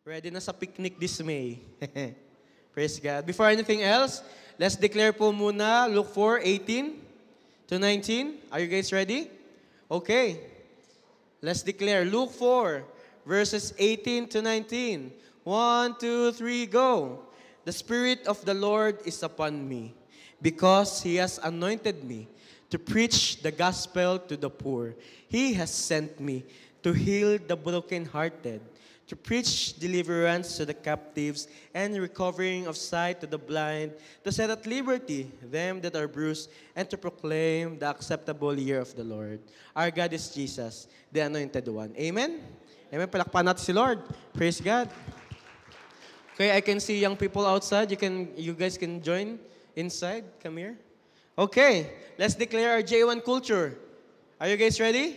Ready na sa picnic this May. Praise God. Before anything else, let's declare po muna Luke 4:18 to 19. Are you guys ready? Okay. Let's declare Luke 4, verses 18 to 19. 1, 2, 3, go. The Spirit of the Lord is upon me, because He has anointed me to preach the gospel to the poor. He has sent me to heal the brokenhearted, to preach deliverance to the captives and recovering of sight to the blind, to set at liberty them that are bruised, and to proclaim the acceptable year of the Lord. Our God is Jesus, the Anointed One. Amen? Amen. Palakpan natin si Lord. Praise God. Okay, I can see young people outside. You guys can join inside. Come here. Okay, let's declare our J1 culture. Are you guys ready?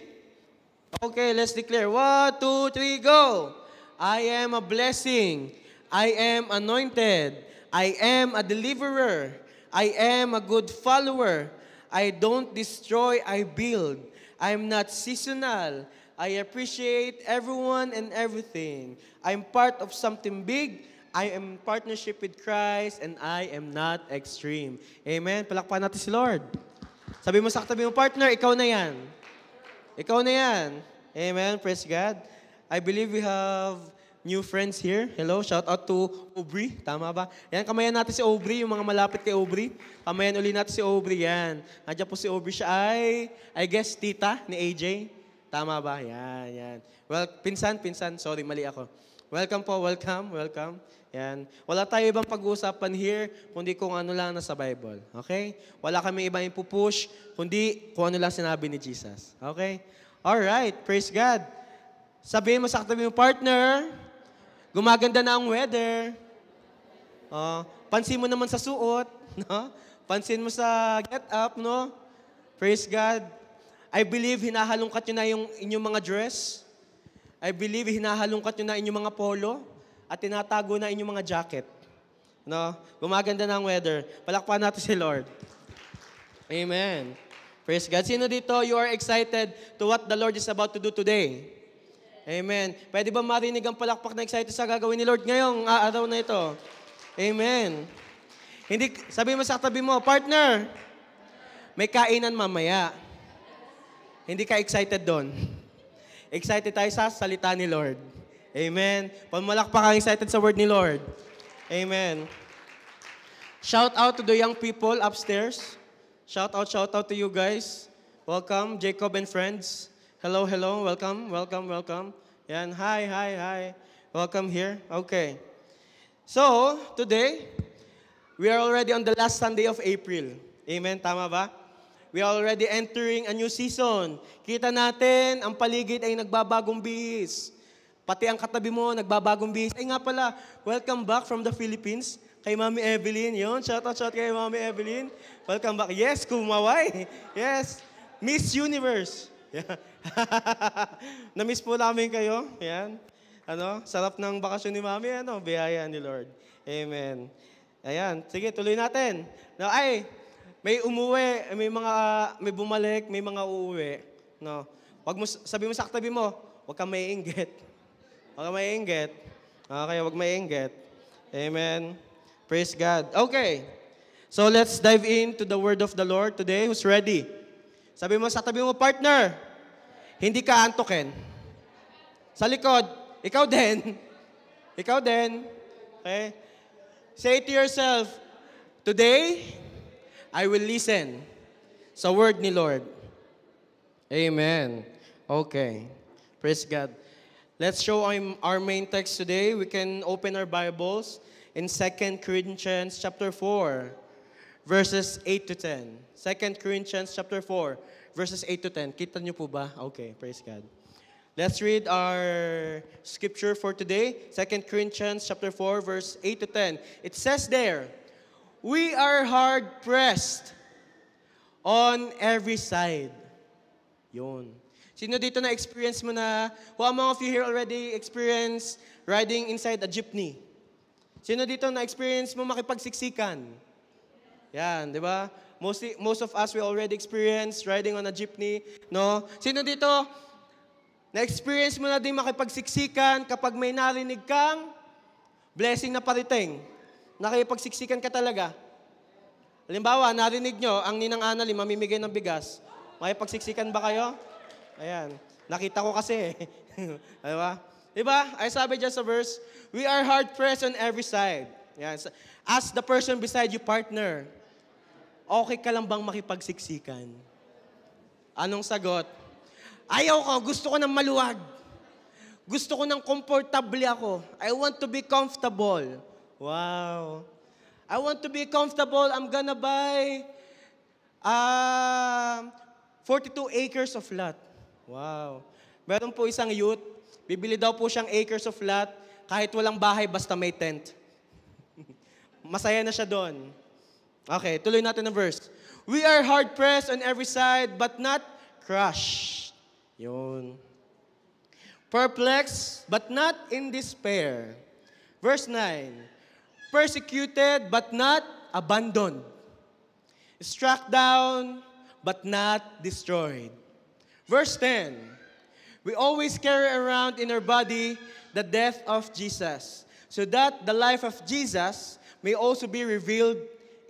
Okay, let's declare. 1, 2, 3, go! I am a blessing. I am anointed. I am a deliverer. I am a good follower. I don't destroy, I build. I am not seasonal. I appreciate everyone and everything. I'm part of something big. I am in partnership with Christ, and I am not extreme. Amen? Palakpan natin si Lord. Sabi mo sa katabi mo, partner, ikaw na yan. Ikaw na yan. Amen? Praise God. I believe we have new friends here. Hello, shout out to Aubrey. Tama ba? Yan, kamayan natin si Aubrey, yung mga malapit kay Aubrey. Kamayan uli natin si Aubrey, yan. Nandiyan po si Aubrey, siya ay, I guess, tita ni AJ. Tama ba? Yan, yan. Well, pinsan, sorry, mali ako. Welcome po, welcome. Yan. Wala tayo ibang pag-uusapan here, kundi kung ano lang nasa Bible. Okay? Wala kami ibang ipupush, kundi kung ano lang sinabi ni Jesus. Okay? Alright, praise God. Sabihin mo sa katabi mo, partner, gumaganda na ang weather. Pansin mo naman sa suot. No? Pansin mo sa get up, no? Praise God. I believe hinahalungkat nyo na yung inyong mga dress. I believe hinahalungkat nyo na inyong mga polo. At tinatago na inyong mga jacket. No? Gumaganda na ang weather. Palakpan natin si Lord. Amen. Praise God. Sino dito, you are excited to what the Lord is about to do today? Amen. Pwede ba marinig ang palakpak na excited sa gagawin ni Lord ngayong araw na ito? Amen. Hindi, sabi mo sa katabi mo, partner, may kainan mamaya. Hindi ka excited doon. Excited tayo sa salita ni Lord. Amen. Pamalakpak ang excited sa word ni Lord. Amen. Shout out to the young people upstairs. Shout out to you guys. Welcome, Jacob and friends. Hello. Welcome. Yan, hi. Welcome here. Okay. So, today, we are already on the last Sunday of April. Amen, tama ba? We are already entering a new season. Kita natin, ang paligid ay nagbabagong bihis. Pati ang katabi mo, nagbabagong bihis. Ay nga pala, welcome back from the Philippines. Kay Mami Evelyn, yun. Shout out kay Mami Evelyn. Welcome back. Yes, kumaway. Yes. Miss Universe. Yeah. Na-miss po namin kayo. Yan. Sarap ng bakasyon ni Mami. Biyaya ni Lord. Amen. Ayan. Sige, tuloy natin. Now, may umuwi, may bumalik, may mga uuwi. No. Sabi mo sa katabi mo, huwag kang maiinggit. Huwag kang maiinggit. Okay, huwag maiinggit. Amen. Praise God. Okay. So, let's dive into the word of the Lord today. Who's ready? Sabi mo sa katabi mo, partner, hindi ka antokin. Sa likod, ikaw din. Ikaw din. Okay? Say to yourself, today, I will listen sa word ni Lord. Amen. Okay. Praise God. Let's show our main text today. We can open our Bibles in 2 Corinthians chapter 4, verses 8 to 10. 2 Corinthians chapter 4, verses 8 to 10. Kita niyo po ba? Okay, praise God. Let's read our scripture for today. 2 Corinthians chapter 4, verse 8 to 10. It says there, we are hard pressed on every side. Yun. Sino dito na-experience mo na, who among of you here already experienced riding inside a jeepney? Sino dito na-experience mo makipagsiksikan? Yan, di ba? Most of us, we already experienced riding on a jeepney, no? Sino dito, na-experience mo na din makipagsiksikan kapag may narinig kang Blessing na parating. Nakipagsiksikan ka talaga. Halimbawa, narinig nyo, ang Ninang Annalyn mamimigay ng bigas. Makipagsiksikan ba kayo? Ayan. Nakita ko kasi. Diba? Diba? Ay sabi dyan sa verse, we are hard-pressed on every side. Yan. Ask the person beside you, partner, okay ka lang bang makipagsiksikan? Anong sagot? Ayaw ko, gusto ko ng maluwag. Gusto ko ng comfortable ako. I want to be comfortable. Wow. I want to be comfortable. I'm gonna buy 42 acres of lot. Wow. Meron po isang youth, bibili daw po siyang acres of lot kahit walang bahay basta may tent. Masaya na siya doon. Okay, tuloy natin ang verse. We are hard-pressed on every side but not crushed. Yun. Perplexed, but not in despair. Verse 9, persecuted, but not abandoned. Struck down, but not destroyed. Verse 10, we always carry around in our body the death of Jesus, so that the life of Jesus may also be revealed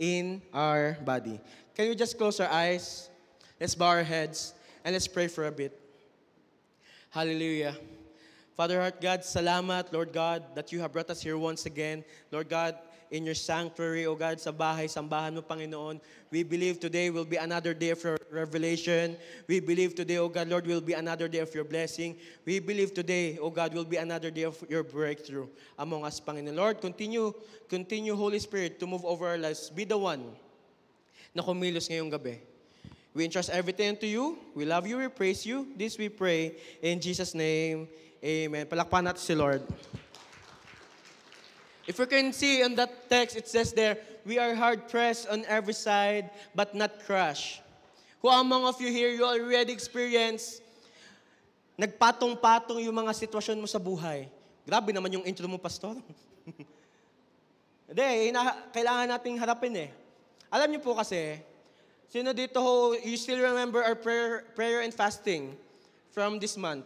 in our body. Can we just close our eyes? Let's bow our heads, and let's pray for a bit. Hallelujah. Father, heart God, salamat, Lord God, that you have brought us here once again. Lord God, in your sanctuary, O God, sa bahay, sambahan mo, Panginoon. We believe today will be another day of your revelation. We believe today, O God, Lord, will be another day of your blessing. We believe today, O God, will be another day of your breakthrough among us, Panginoon. Lord, continue, Holy Spirit, to move over our lives. Be the one na kumilos ngayong gabi. We entrust everything to you. We love you. We praise you. This we pray in Jesus' name. Amen. Palakpan natin si Lord. If you can see in that text, it says there, we are hard-pressed on every side, but not crushed. Who among of you here, you already experienced, nagpatong-patong yung mga sitwasyon mo sa buhay? Grabe naman yung intro mo, Pastor. Hindi, kailangan nating harapin eh. Alam niyo po kasi, sino dito ho, you still remember our prayer and fasting from this month?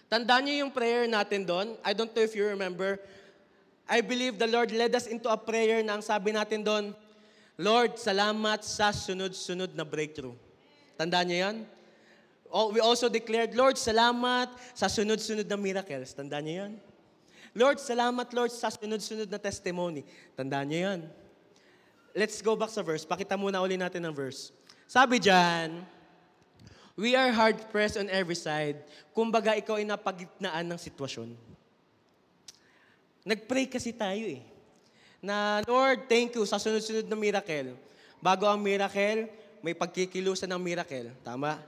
Tandaan niyo yung prayer natin doon. I don't know if you remember. I believe the Lord led us into a prayer na ang sabi natin doon, Lord, salamat sa sunod-sunod na breakthrough. Tandaan niyo yan? We also declared, Lord, salamat sa sunod-sunod na miracles. Tandaan niyo yan? Lord, salamat, Lord, sa sunod-sunod na testimony. Tandaan niyo yan? Let's go back sa verse. Pakita muna uli natin ang verse. Sabi dyan, we are hard-pressed on every side. Kumbaga, ikaw ay napagitnaan ng sitwasyon. Nag-pray kasi tayo eh. Na, Lord, thank you sa sunod-sunod na miracle. Bago ang miracle, may pagkikilusan ng miracle. Tama?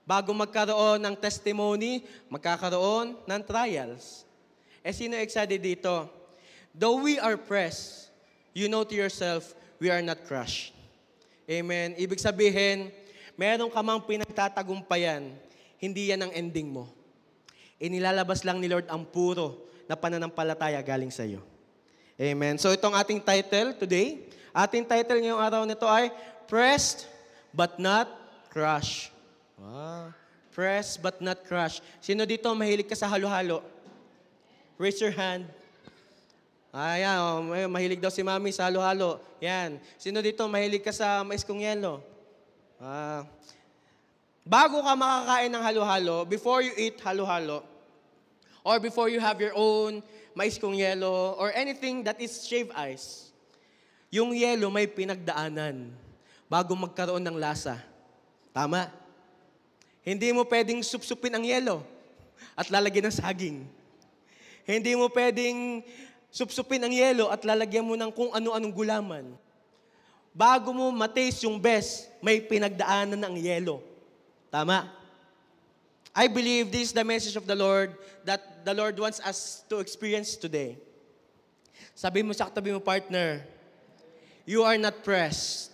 Bago magkaroon ng testimony, magkakaroon ng trials. Eh, sino excited dito? Though we are pressed, you know to yourself, we are not crushed. Amen. Ibig sabihin, meron ka mang pinagtatagumpayan, hindi yan ang ending mo. Inilalabas lang ni Lord ang puro na pananampalataya galing sa iyo. Amen. So itong ating title today, ating title ngayong araw nito ay Pressed but not Crushed. Wow. Pressed but not crushed. Sino dito mahilig ka sa halo-halo? Raise your hand. Ayan, mahilig daw si Mami sa halo-halo. Yan. Sino dito mahilig ka sa mais kong yelo? Bago ka makakain ng halo-halo, before you eat halo-halo, or before you have your own mais kong yelo, or anything that is shaved ice, yung yelo may pinagdaanan bago magkaroon ng lasa. Tama? Hindi mo pwedeng supsupin ang yelo at lalagyan ng saging. Hindi mo pwedeng supsupin ang yelo at lalagyan mo ng kung ano-anong gulaman. Bago mo mataste yung best, may pinagdaanan ng yelo. Tama? I believe this is the message of the Lord that the Lord wants us to experience today. Sabi mo sa katabi mo, partner, you are not pressed.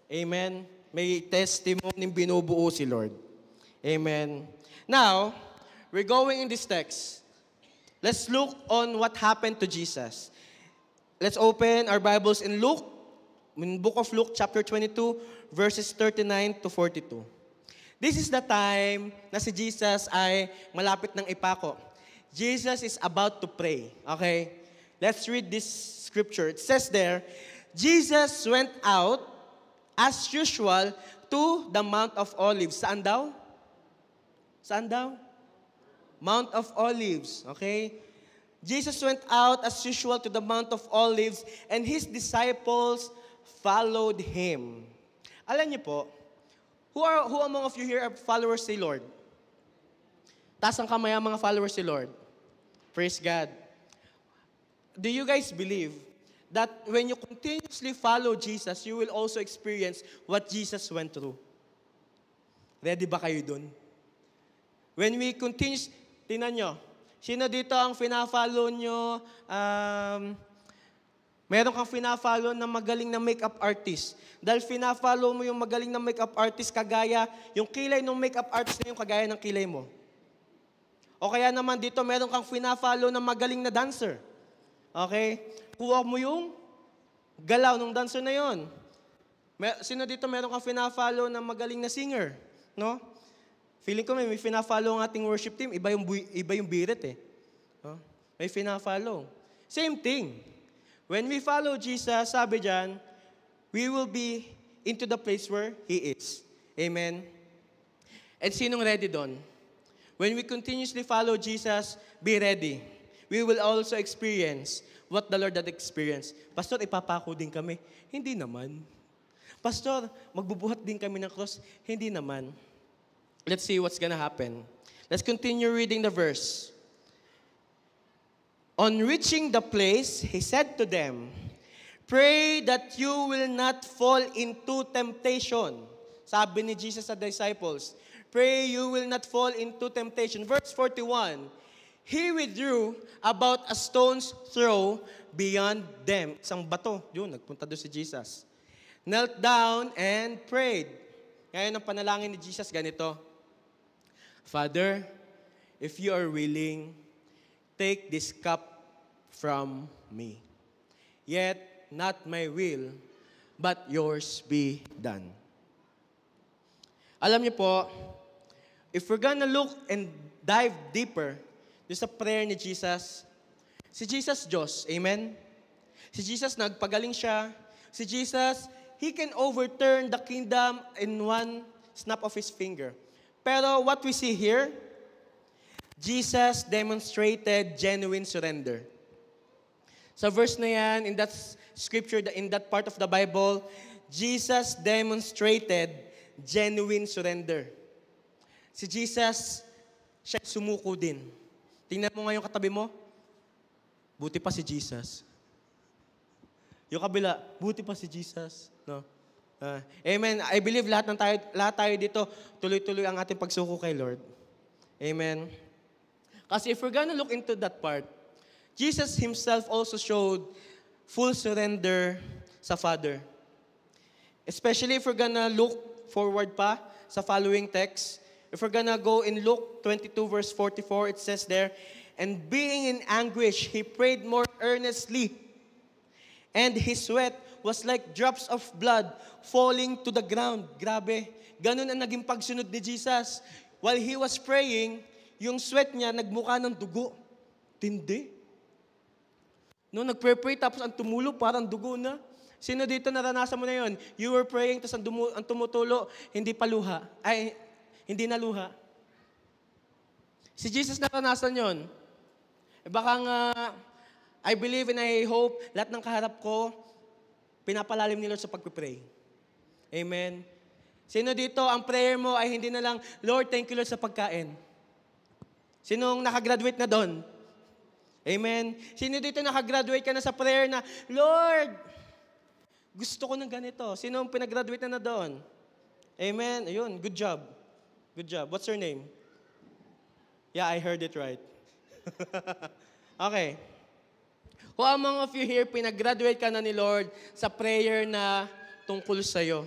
Amen? May testimony binubuo si Lord. Amen. Now, we're going in this text. Let's look on what happened to Jesus. Let's open our Bibles in Luke, in book of Luke, chapter 22, verses 39 to 42. This is the time na si Jesus ay malapit ng ipako. Jesus is about to pray. Okay? Let's read this scripture. It says there, Jesus went out as usual to the Mount of Olives. Saan daw? Saan daw? Mount of Olives. Okay? Jesus went out as usual to the Mount of Olives and his disciples followed him. Alam niyo po, who among of you here are followers ni Lord? Taas ang kamay ang mga followers ni Lord. Praise God. Do you guys believe that when you continuously follow Jesus, you will also experience what Jesus went through? Ready ba kayo dun? When we continue, tingnan nyo, sino dito ang fina-follow nyo? Meron kang fina-follow na magaling na makeup artist. Dahil fina-follow mo yung magaling na makeup artist, kagaya, yung kilay ng makeup artist na yung kagaya ng kilay mo. O kaya naman dito, meron kang fina-follow na magaling na dancer. Okay? Kuha mo yung galaw ng dancer na yon. Sino dito meron kang fina-follow na magaling na singer? No? Feeling ko may fina-follow ang ating worship team. Iba yung birit eh. No? May fina-follow. Same thing. When we follow Jesus, sabi dyan, we will be into the place where He is. Amen? And sinong ready doon? When we continuously follow Jesus, be ready. We will also experience what the Lord had experienced. Pastor, ipapako din kami. Hindi naman. Pastor, magbubuhat din kami ng cross. Hindi naman. Let's see what's gonna happen. Let's continue reading the verse. On reaching the place, He said to them, pray that you will not fall into temptation. Sabi ni Jesus sa disciples, pray you will not fall into temptation. Verse 41, He withdrew about a stone's throw beyond them. Isang bato, yun, nagpunta doon si Jesus. Knelt down and prayed. Ngayon ang panalangin ni Jesus ganito, Father, if you are willing, take this cup from me. Yet, not my will, but yours be done. Alam niyo po, if we're gonna look and dive deeper sa prayer ni Jesus, si Jesus Diyos, amen? Si Jesus nagpagaling siya. Si Jesus, He can overturn the kingdom in one snap of His finger. Pero what we see here, Jesus demonstrated genuine surrender. Sa verse na yan, in that scripture, in that part of the Bible, Jesus demonstrated genuine surrender. Si Jesus, siya sumuko din. Tingnan mo ngayon katabi mo, buti pa si Jesus. Yung kabila, buti pa si Jesus. No? Amen. I believe lahat tayo dito, tuloy-tuloy ang ating pagsuko kay Lord. Amen. Kasi if we're gonna look into that part, Jesus Himself also showed full surrender sa Father. Especially if we're gonna look forward pa sa following text, if we're gonna go in Luke 22 verse 44, it says there, and being in anguish, He prayed more earnestly, and His sweat was like drops of blood falling to the ground. Grabe. Ganun ang naging pagsunod ni Jesus. While He was praying, yung sweat niya nagmukha ng dugo. Tindi. No, nagpray-pray tapos ang tumulo parang dugo na. Sino dito naranasan mo na yun? You were praying tapos ang tumutulo, hindi pa luha. Ay, hindi na luha. Si Jesus naranasan yon. Baka nga, I believe and I hope, lahat ng kaharap ko, pinapalalim ni Lord sa pagpipray. Amen. Sino dito, ang prayer mo ay hindi na lang, Lord, thank you Lord sa pagkain. Sinong nakagraduate na doon? Amen. Sino dito nakagraduate ka na sa prayer na, Lord, gusto ko ng ganito. Sinong pinagraduate na doon? Amen. Ayun, good job. Good job. What's your name? Yeah, I heard it right. Okay. Who among of you here, pinag-graduate ka na ni Lord sa prayer na tungkol sa'yo?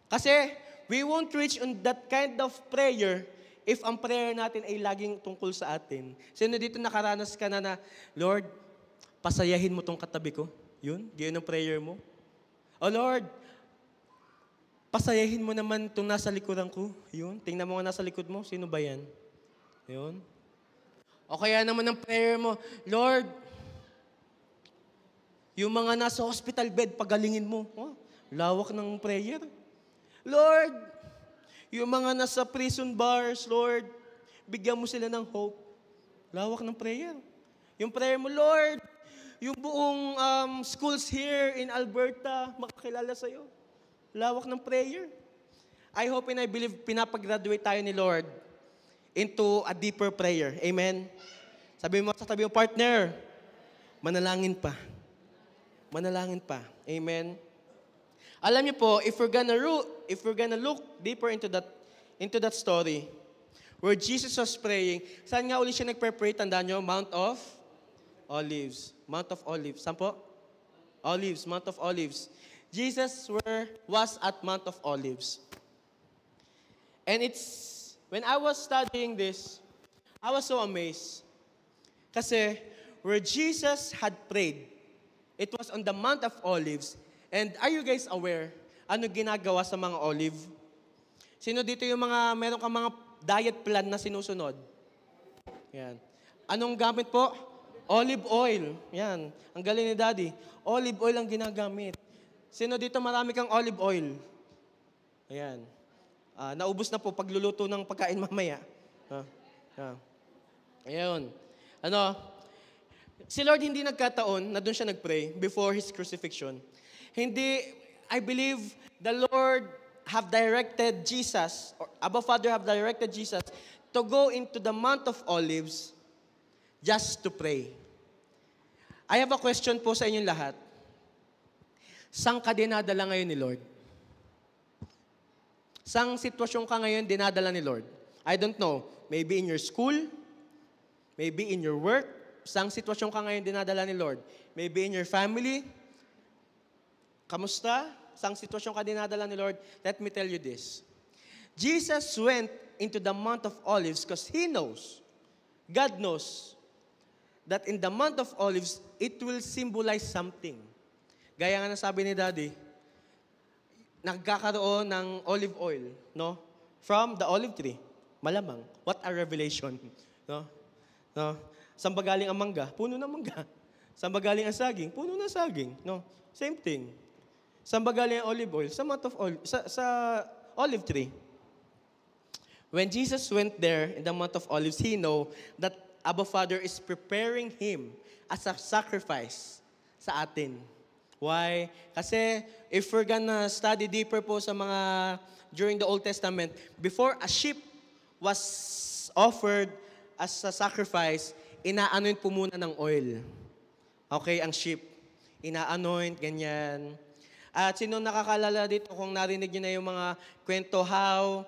Kasi, we won't reach on that kind of prayer if ang prayer natin ay laging tungkol sa atin. Sino dito nakaranas ka na, Lord, pasayahin mo tong katabi ko? Yun, yun ang prayer mo. Oh Lord, pasayahin mo naman itong nasa likuran ko. Yun, tingnan mo nga nasa likod mo, sino ba yan? Yun. O kaya naman ang prayer mo, Lord, yung mga nasa hospital bed, pagalingin mo. Oh, lawak ng prayer. Lord, yung mga nasa prison bars, Lord, bigyan mo sila ng hope. Lawak ng prayer. Yung prayer mo, Lord, yung buong schools here in Alberta, makakilala sa'yo. Lawak ng prayer. I hope and I believe pinapagraduate tayo ni Lord into a deeper prayer. Amen? Sabi mo sa tabi mo, partner, manalangin pa. Manalangin pa. Amen? Alam niyo po, if we're gonna look deeper into that story, where Jesus was praying, saan nga ulit siya nagpre-pray? Tandaan niyo, Mount of Olives. Mount of Olives. Saan po? Olives. Mount of Olives. Jesus was at Mount of Olives. And when I was studying this, I was so amazed. Kasi, where Jesus had prayed, it was on the Mount of Olives. And are you guys aware, ano ginagawa sa mga olive? Sino dito yung meron kang mga diet plan na sinusunod? Yan. Anong gamit po? Olive oil. Yan. Ang galing ni Daddy. Olive oil ang ginagamit. Sino dito marami kang olive oil? Ayan. Naubos na po pagluluto ng pagkain mamaya. Ayan. Si Lord hindi nagkataon na doon siya nagpray before His crucifixion. I believe the Lord have directed Jesus, or Abba Father have directed Jesus to go into the Mount of Olives just to pray. I have a question po sa inyong lahat. Saan ka dinadala ngayon ni Lord? Saang sitwasyon ka ngayon dinadala ni Lord? I don't know. Maybe in your school, maybe in your work. Saang sitwasyon ka ngayon dinadala ni Lord? Maybe in your family. Kamusta? Saang sitwasyon ka dinadala ni Lord? Let me tell you this. Jesus went into the Mount of Olives because He knows, God knows, that in the Mount of Olives, it will symbolize something. Gaya nga nasabi ni Daddy, nagkakaroon ng olive oil, no? From the olive tree. Malamang. What a revelation. No? Saan ba galing ang mangga? Puno ng mangga. Saan ba galing ang saging? Puno ng saging. No? Same thing. Saan ba galing ang olive oil? Sa Mount of Olive, sa olive tree. When Jesus went there in the Mount of Olives, He know that Abba Father is preparing Him as a sacrifice sa atin. Why? Kasi if we're gonna study deeper po sa during the Old Testament, before a sheep was offered as a sacrifice, ina-anoint po muna ng oil. Okay, ang sheep. Ina-anoint, ganyan. At sino nakakalala dito kung narinig niyo na yung mga kwento how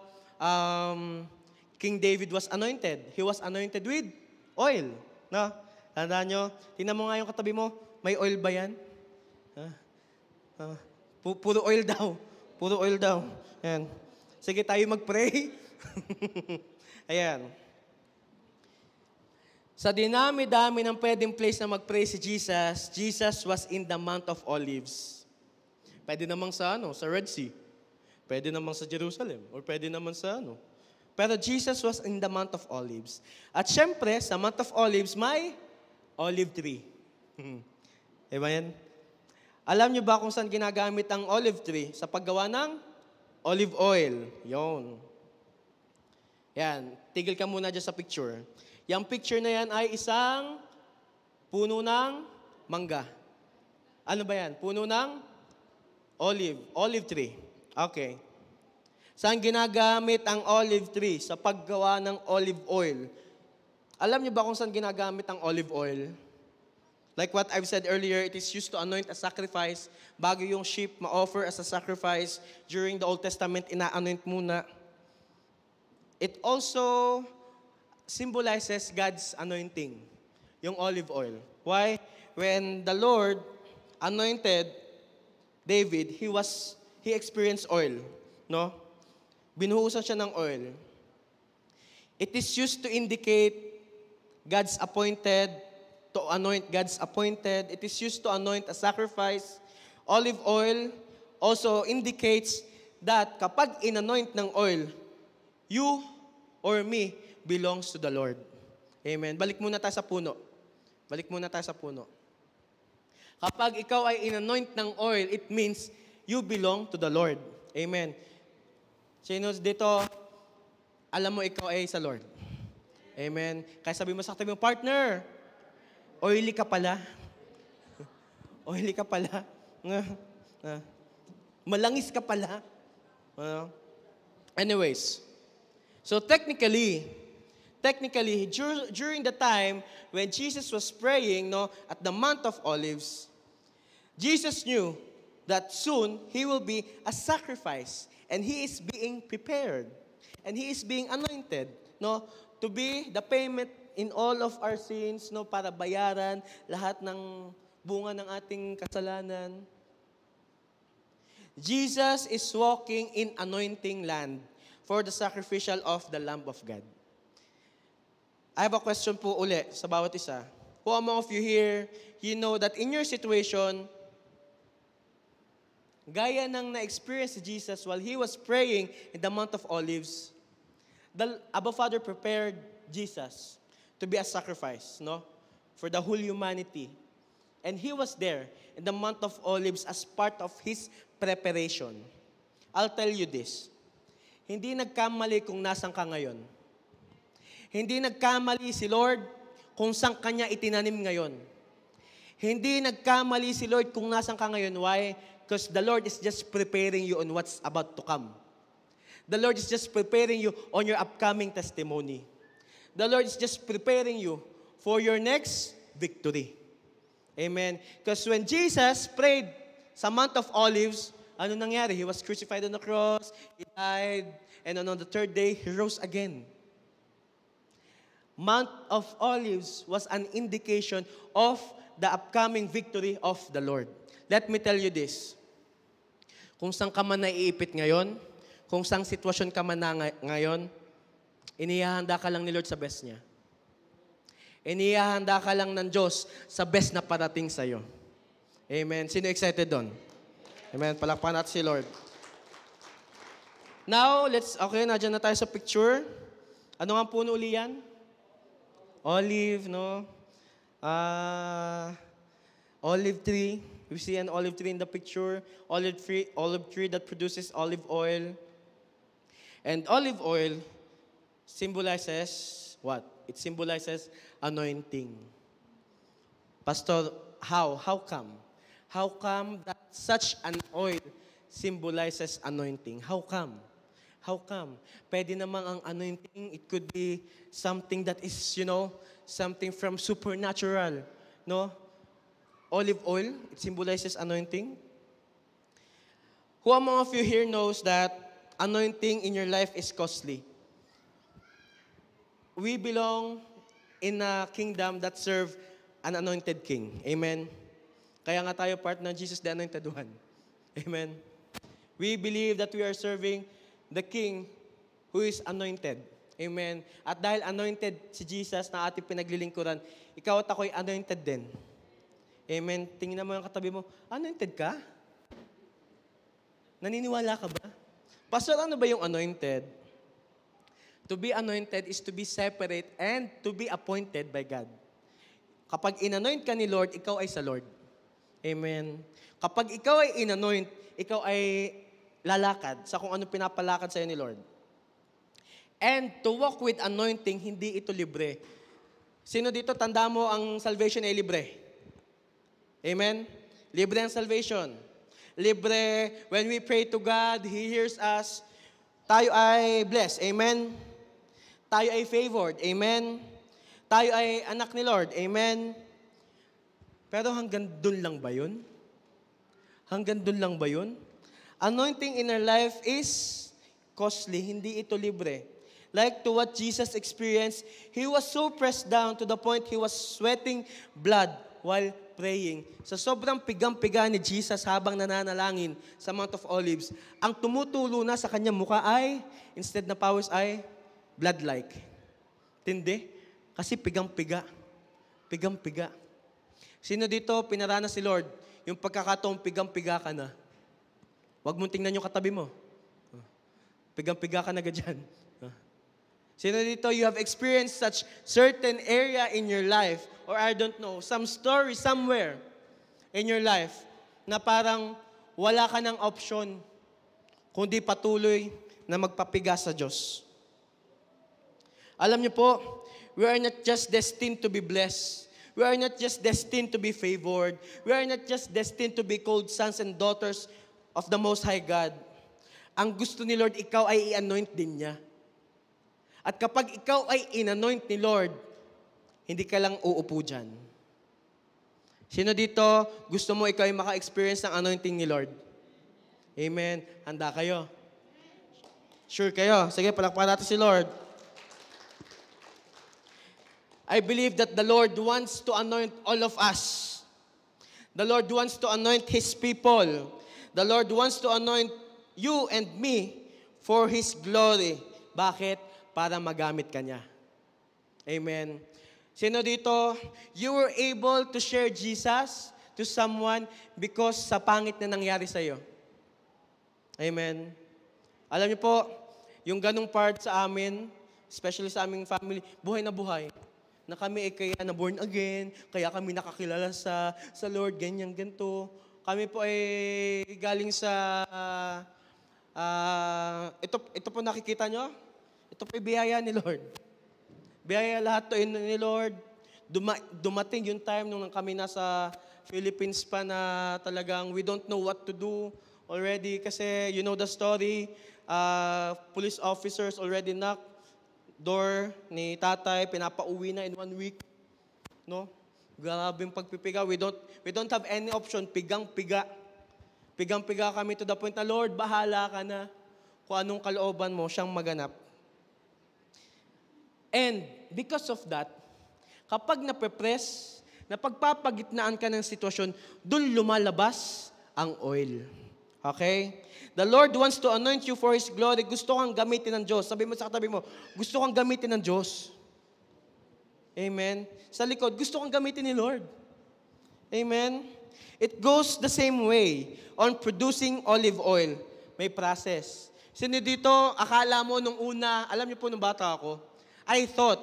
King David was anointed? He was anointed with oil. No? Tandaan nyo? Tingnan mo nga yung katabi mo, may oil ba yan? Puro oil daw. Puro oil daw. Ayan. Sige tayo mag-pray. Ayan. Sa dinami-dami ng pwedeng place na mag-pray si Jesus, Jesus was in the Mount of Olives. Pwede namang sa Red Sea. Pwede namang sa Jerusalem. Or pwede naman sa Pero Jesus was in the Mount of Olives. At syempre, sa Mount of Olives, may olive tree. Diba yan? Alam niyo ba kung saan ginagamit ang olive tree? Sa paggawa ng olive oil. Yon. Yan. Tigil ka muna dyan sa picture. Yung picture na yan ay isang puno ng mangga. Ano ba yan? Puno ng olive tree. Okay. Saan ginagamit ang olive tree? Sa paggawa ng olive oil. Alam niyo ba kung saan ginagamit ang olive oil? Like what I've said earlier, it is used to anoint a sacrifice. Bago yung sheep ma-offer as a sacrifice, during the Old Testament, ina-anoint muna. It also symbolizes God's anointing, yung olive oil. Why? When the Lord anointed David, he experienced oil. No? Binuhusan siya ng oil. It is used to indicate God's appointed, to anoint God's appointed. It is used to anoint a sacrifice. Olive oil also indicates that kapag inanoint ng oil, you or me belongs to the Lord. Amen. Balik muna tayo sa puno. Balik muna tayo sa puno. Kapag ikaw ay in-anoint ng oil, it means you belong to the Lord. Amen. Sino dito, alam mo ikaw ay sa Lord. Amen. Kaya sabi mo sa katabi mo, partner, oily ka pala. Oily ka pala. Malangis ka pala. Anyways, so technically, during the time when Jesus was praying, at the Mount of Olives, Jesus knew that soon He will be a sacrifice, and He is being prepared, and He is being anointed, to be the payment in all of our sins, para bayaran lahat ng bunga ng ating kasalanan. Jesus is walking in anointing land for the sacrificial of the Lamb of God. I have a question po uli sa bawat isa. Who among of you here, you know that in your situation, gaya ng na-experience si Jesus while He was praying in the Mount of Olives, the Abba Father prepared Jesus to be a sacrifice, for the whole humanity. And He was there in the Mount of Olives as part of His preparation. I'll tell you this. Hindi nagkamali kung nasan ka ngayon. Hindi nagkamali si Lord kung saan Kanya itinanim ngayon. Hindi nagkamali si Lord kung nasan ka ngayon. Why? Because the Lord is just preparing you on what's about to come. The Lord is just preparing you on your upcoming testimony. The Lord is just preparing you for your next victory. Amen. Because when Jesus prayed sa Mount of Olives, ano nangyari? He was crucified on the cross, He died, and on the third day, He rose again. Mount of Olives was an indication of the upcoming victory of the Lord. Let me tell you this. Kung saan ka man naiipit ngayon, kung saan sitwasyon ka man na ngayon, inihahanda ka lang ni Lord sa best niya. Inihahanda ka lang ng Diyos sa best na parating sa'yo. Amen. Sino excited doon? Amen. Palakpakan natin si Lord. Now, nadyan na tayo sa picture. Ano nga puno uli yan? Olive, olive tree. We see an olive tree in the picture. Olive tree that produces olive oil. And olive oil symbolizes what? It symbolizes anointing. Pastor, how? How come? How come that such an oil symbolizes anointing? How come? How come? Pwede namang ang anointing, it could be something that is, something from supernatural. Olive oil, it symbolizes anointing. Who among of you here knows that anointing in your life is costly? We belong in a kingdom that serve an anointed king. Amen? Kaya nga tayo part ng Jesus the Anointed One. Amen? We believe that we are serving the King who is anointed. Amen? At dahil anointed si Jesus na ating pinaglilingkuran, ikaw at ako'y anointed din. Amen? Tingnan mo yung katabi mo, anointed ka? Naniniwala ka ba? Pastor, ano ba yung anointed? To be anointed is to be separate and to be appointed by God. Kapag inanoint ka ni Lord, ikaw ay sa Lord. Amen. Kapag ikaw ay inanoint, ikaw ay lalakad sa kung ano pinapalakad sa'yo ni Lord. And to walk with anointing, hindi ito libre. Sino dito, tanda mo ang salvation ay libre? Amen? Libre ang salvation. Libre, when we pray to God, He hears us. Tayo ay blessed. Amen? Tayo ay favored. Amen? Tayo ay anak ni Lord. Amen? Pero hanggang dun lang ba yun? Hanggang dun lang ba yun? Anointing in our life is costly. Hindi ito libre. Like to what Jesus experienced, He was so pressed down to the point He was sweating blood while praying. Sa sobrang pigang-piga ni Jesus habang nananalangin sa Mount of Olives, ang tumutulo na sa kanyang mukha ay, instead na pawis ay, blood-like. Tindi? Kasi pigang-piga. Pigang-piga. Sino dito pinaranas si Lord? Yung pagkakataong pigang-piga ka na. Huwag mong tingnan yung katabi mo. Pigang-piga ka na ganyan. Sino dito, you have experienced such certain area in your life, or I don't know, some story somewhere in your life, na parang wala ka ng option, kundi patuloy na magpapiga sa Diyos. Alam niyo po, we are not just destined to be blessed. We are not just destined to be favored. We are not just destined to be called sons and daughters of the Most High God. Ang gusto ni Lord, ikaw ay i-anoint din niya. At kapag ikaw ay in-anoint ni Lord, hindi ka lang uupo dyan. Sino dito, gusto mo ikaw ay maka-experience ng anointing ni Lord? Amen. Handa kayo? Sure kayo? Sige, palakpakan natin si Lord. I believe that the Lord wants to anoint all of us. The Lord wants to anoint His people. The Lord wants to anoint you and me for His glory. Bakit? Para magamit ka niya. Amen. Sino dito, you were able to share Jesus to someone because sa pangit na nangyari sa iyo. Amen. Alam niyo po, yung ganung part sa amin, especially sa aming family, buhay na buhay. Na kami ay kaya na born again, kaya kami nakakilala sa Lord, ganyan, ganito. Kami po ay galing sa, ito po nakikita nyo? Ito po ay biyaya ni Lord. Biyaya lahat to ni Lord. Dumating yung time nung kami nasa Philippines pa na talagang we don't know what to do already kasi you know the story, police officers already knocked door ni tatay, pinapauwi na in 1 week. No? Grabe yung pagpipiga. We don't have any option. Pigang-piga. Pigang-piga kami to the point na, Lord, bahala ka na kung anong kalooban mo siyang maganap. And because of that, kapag nape-press, napagpapagitnaan ka ng sitwasyon, dun lumalabas ang oil. Okay? The Lord wants to anoint you for His glory. Gusto kang gamitin ng Diyos. Sabi mo sa katabi mo, gusto kang gamitin ng Diyos. Amen. Sa likod, gusto kang gamitin ni Lord. Amen. It goes the same way on producing olive oil. May process. Sino dito, akala mo nung una, alam niyo po nung bata ako, I thought,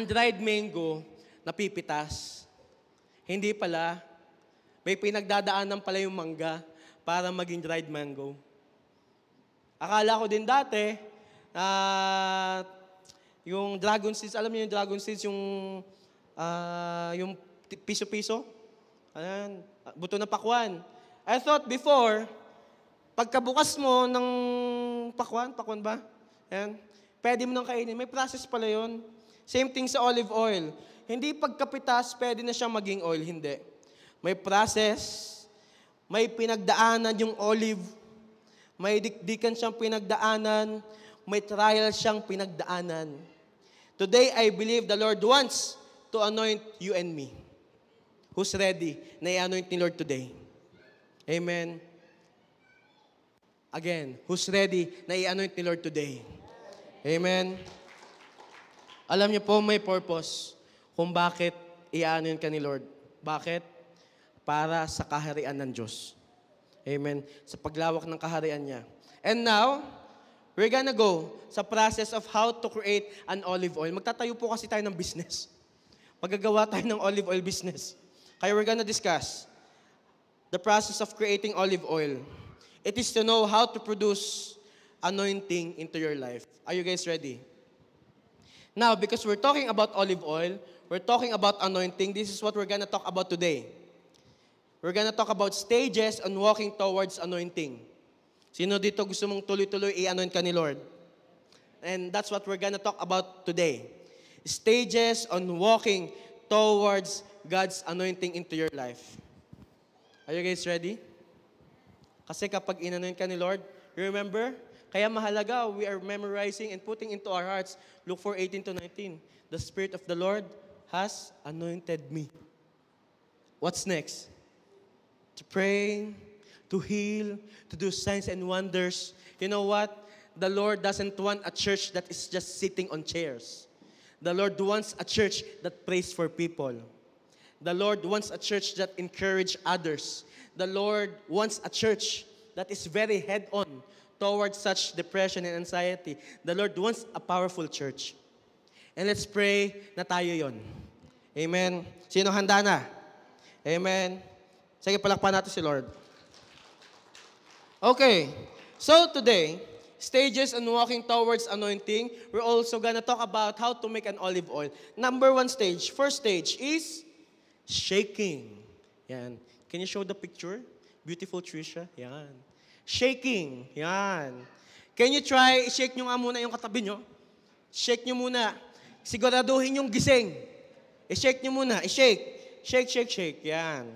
dried mango, napipitas. Hindi pala. May pinagdadaanan pala yung mangga para maging dried mango. Akala ko din dati, yung dragon seeds, alam niyo yung dragon seeds, yung piso-piso? Ayan, buto ng pakwan. I thought before, pagkabukas mo ng pakwan ba? Ayan, pwede mo nang kainin. May process pala yun. Same thing sa olive oil. Hindi pagkapitas, pwede na siyang maging oil. Hindi. May process, may pinagdaanan yung olive, may dikdikan siyang pinagdaanan, may trial siyang pinagdaanan. Today, I believe the Lord wants to anoint you and me. Who's ready na i-anoint ni Lord today? Amen. Again, who's ready na i-anoint ni Lord today? Amen. Alam niyo po, may purpose kung bakit i-anoint ka ni Lord. Bakit? Para sa kaharian ng Diyos. Amen. Sa paglawak ng kaharian niya. And now, we're gonna go sa process of how to create an olive oil. Magtatayo po kasi tayo ng business. Magagawa tayo ng olive oil business. Kaya we're gonna discuss the process of creating olive oil. It is to know how to produce anointing into your life. Are you guys ready? Now, because we're talking about olive oil, we're talking about anointing, this is what we're gonna talk about today. We're gonna talk about stages on walking towards anointing. Sino dito gusto mong tuloy-tuloy i-anoint ka ni Lord? And that's what we're gonna talk about today. Stages on walking towards God's anointing into your life. Are you guys ready? Kasi kapag in-anoint ka ni Lord, remember, kaya mahalaga, we are memorizing and putting into our hearts, Luke 4:18-19. The Spirit of the Lord has anointed me. What's next? To pray, to heal, to do signs and wonders. You know what? The Lord doesn't want a church that is just sitting on chairs. The Lord wants a church that prays for people. The Lord wants a church that encourages others. The Lord wants a church that is very head-on towards such depression and anxiety. The Lord wants a powerful church. And let's pray na tayo yon. Amen. Sino handa na? Amen. Sige, palakpan natin si Lord. Okay. So today, stages on walking towards anointing, we're also gonna talk about how to make an olive oil. Number 1 stage. First stage is shaking. Yan. Can you show the picture? Beautiful Trisha. Yan. Shaking. Yan. Can you try, shake nyo nga muna yung katabi nyo? Shake nyo muna. Siguraduhin yung gising. I-shake nyo muna. I-shake. Shake, shake, shake. Yan.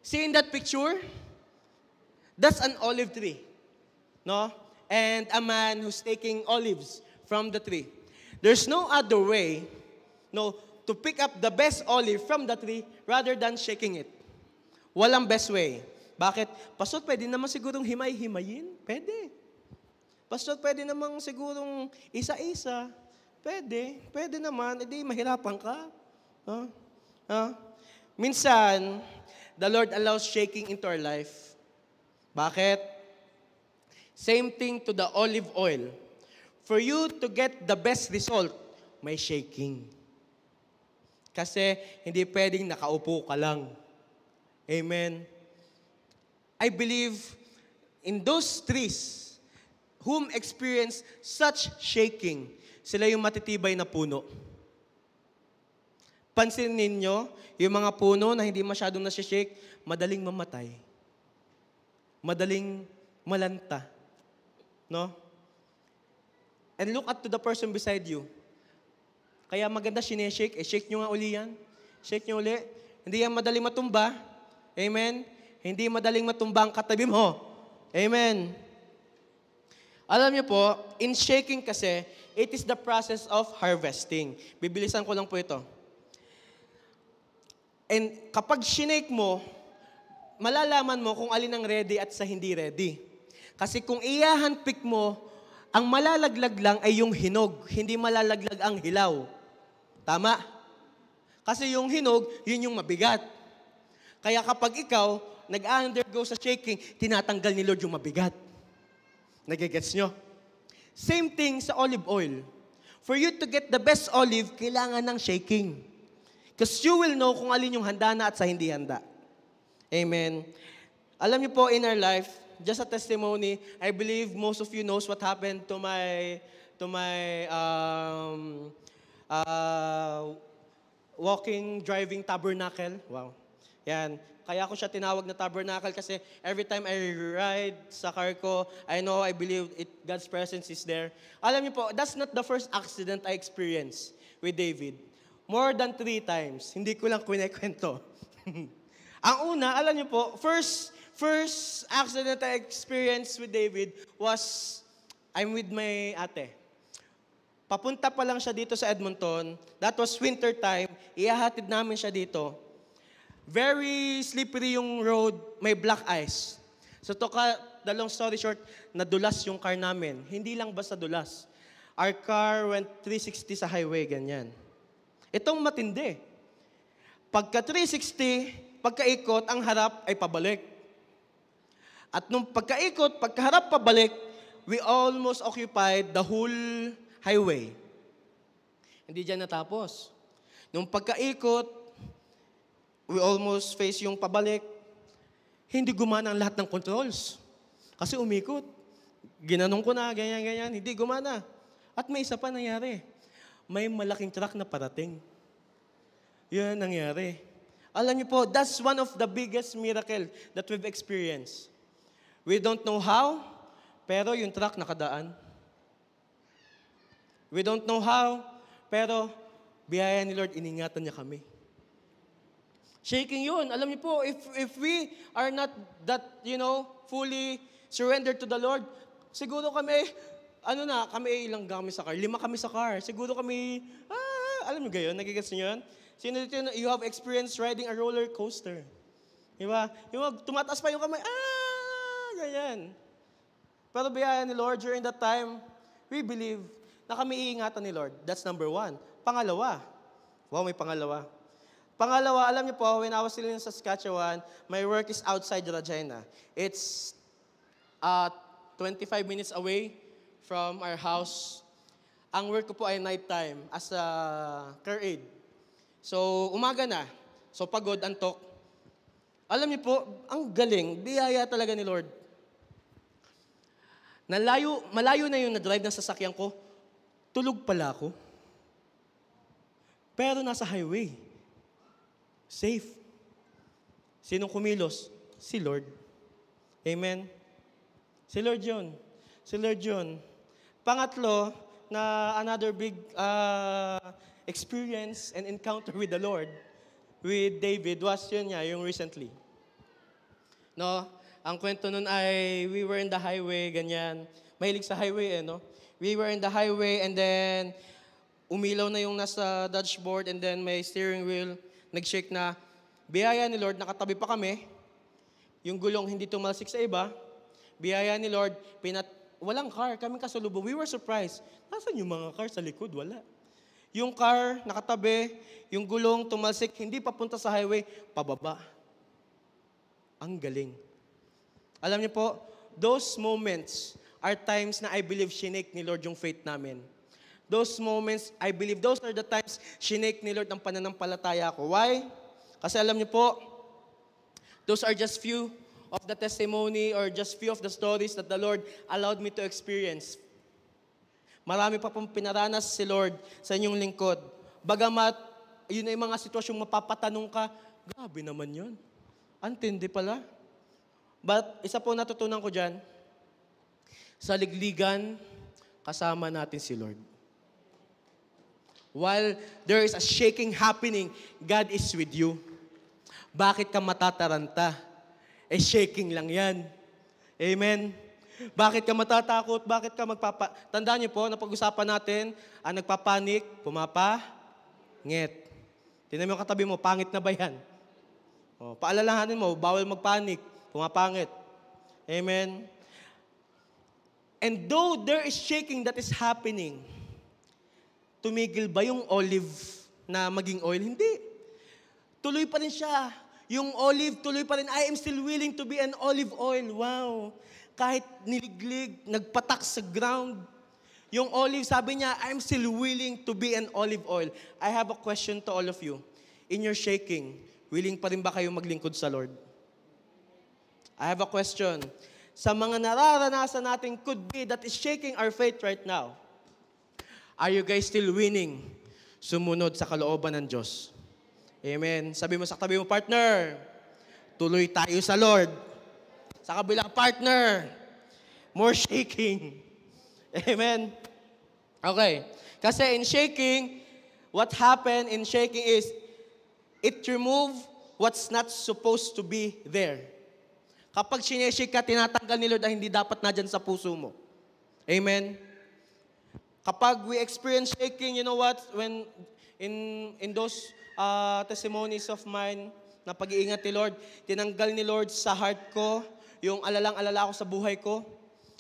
See in that picture? That's an olive tree. No? And a man who's taking olives from the tree. There's no other way, no, to pick up the best olive from the tree rather than shaking it. Walang best way. Bakit? Pastor, pwede naman sigurong himay-himayin? Pwede. Pastor, pwede naman sigurong isa-isa? Pwede. Pwede naman. Edi, mahirapan ka. Minsan, the Lord allows shaking into our life. Bakit? Same thing to the olive oil. For you to get the best result, may shaking. Kasi hindi pwedeng nakaupo ka lang. Amen. I believe in those trees whom experience such shaking, sila yung matitibay na puno. Pansinin ninyo, yung mga puno na hindi masyadong nasi-shake, madaling mamatay. Madaling malanta. No? And look at to the person beside you. Kaya maganda sineshake, shake nyo nga uli yan. Shake nyo uli. Hindi yan madaling matumba. Amen? Hindi madaling matumba ang katabi mo. Amen? Alam niyo po, in shaking kasi, it is the process of harvesting. Bibilisan ko lang po ito. And kapag shinake mo, malalaman mo kung alin ang ready at sa hindi ready. Kasi kung i-handpick mo, ang malalaglag lang ay yung hinog, hindi malalaglag ang hilaw. Tama? Kasi yung hinog, yun yung mabigat. Kaya kapag ikaw, nag-undergo sa shaking, tinatanggal ni Lord yung mabigat. Nagigets nyo? Same thing sa olive oil. For you to get the best olive, kailangan ng shaking. Because you will know kung alin yung handa na at sa hindi handa. Amen. Alam niyo po, in our life, just a testimony, I believe most of you knows what happened to my driving tabernacle. Wow. Yan. Kaya ako siya tinawag na tabernacle kasi every time I ride sa car ko, I believe God's presence is there. Alam niyo po, that's not the first accident I experienced with David. More than 3 times. Hindi ko lang kwento. Ang una, alam niyo po, first accident I experienced with David was, I'm with my ate. Papunta pa lang siya dito sa Edmonton. That was winter time. Ihahatid namin siya dito. Very slippery yung road, may black ice. So the long story short, nadulas yung car namin. Hindi lang basta dulas. Our car went 360 sa highway, ganyan. Itong matindi. Pagka 360, pagkaikot, ang harap ay pabalik. At nung pagkaharap pabalik, we almost occupied the whole highway. Hindi dyan natapos. Nung pagkaikot, we almost face yung pabalik. Hindi gumana ang lahat ng controls. Kasi umikot. Ginanong ko na, ganyan. Hindi gumana. At may isa pa nangyari. May malaking truck na parating. Yun ang nangyari. Alam niyo po, that's one of the biggest miracle that we've experienced. We don't know how, pero yung truck nakadaan. We don't know how, pero biyaya ni Lord, iningatan niya kami. Shaking yun. Alam niyo po, if we are not that, fully surrendered to the Lord, siguro kami, kami ilang kami sa car? 5 kami sa car. Siguro kami, alam niyo gayon, nagigets niyo yun? Sino dito, you have experience riding a roller coaster. Diba? Yung tumataas pa yung kamay, ganyan. Pero biyaya ni Lord, during that time, we believe na kami iingatan ni Lord. That's number 1. Pangalawa, may pangalawa. Pangalawa, alam niyo po, when I was still in Saskatchewan, my work is outside Regina. It's 25 minutes away from our house. Ang work ko po ay nighttime as a care aide. So, umaga na. So, pagod, antok. Alam niyo po, ang galing, biyaya talaga ni Lord. Malayo na yung na-drive ng sasakyan ko, tulog pala ako. Pero nasa highway. Safe. Sinong kumilos? Si Lord. Amen? Si Lord yun. Si Lord yun. Pangatlo, na another big experience and encounter with the Lord, with David, was yun niya, yung recently. No? Ang kwento nun ay, we were in the highway, ganyan. Mahilig sa highway, no? We were in the highway and then, umilaw na yung nasa dashboard and then may steering wheel, nag-shake na. Biyaya ni Lord, nakatabi pa kami. Yung gulong hindi tumalsik sa iba. Biyaya ni Lord, walang car, kaming kasalubong. We were surprised. Nasaan yung mga car sa likod? Wala. Yung car, nakatabi, yung gulong, tumalsik, hindi papunta sa highway, pababa. Ang galing. Alam niyo po, those moments are times na I believe shinake ni Lord yung faith namin. Those moments, I believe, those are the times shinake ni Lord ang pananampalataya ko. Why? Kasi alam niyo po, those are just few of the testimony or just few of the stories that the Lord allowed me to experience. Marami pa pong pinaranas si Lord sa inyong lingkod. Bagamat, yun ay mga sitwasyong mapapatanong ka, grabe naman yun. Antindi pala. But isa po natutunan ko dyan, sa ligligan, kasama natin si Lord. While there is a shaking happening, God is with you. Bakit ka matataranta? Shaking lang yan. Amen? Bakit ka matatakot? Bakit ka Tandaan niyo po, napag-usapan natin, ang nagpapanik, pumapangit. Tingnan mo yung katabi mo, pangit na ba yan? Paalalahanin mo, bawal magpanik, pumapangit. Amen? And though there is shaking that is happening, tumigil ba yung olive na maging oil? Hindi. Tuloy pa rin siya. Yung olive, tuloy pa rin. I am still willing to be an olive oil. Wow. Kahit niliglig, nagpatak sa ground. Yung olive, sabi niya, I'm still willing to be an olive oil. I have a question to all of you. In your shaking, willing pa rin ba kayo maglingkod sa Lord? I have a question. Sa mga nararanasan natin could be that is shaking our faith right now. Are you guys still winning? Sumunod sa kalooban ng Diyos. Amen. Sabi mo sa katabi mo, partner, tuloy tayo sa Lord. Sa kabilang partner, more shaking. Amen. Okay. Kasi in shaking, what happened in shaking is, it remove what's not supposed to be there. Kapag sineshake ka, tinatanggal ni Lord na hindi dapat na dyan sa puso mo. Amen. Kapag we experience shaking, you know what? When in those testimonies of mine na pag-iingat ni Lord, tinanggal ni Lord sa heart ko yung alalang-alala ko sa buhay ko.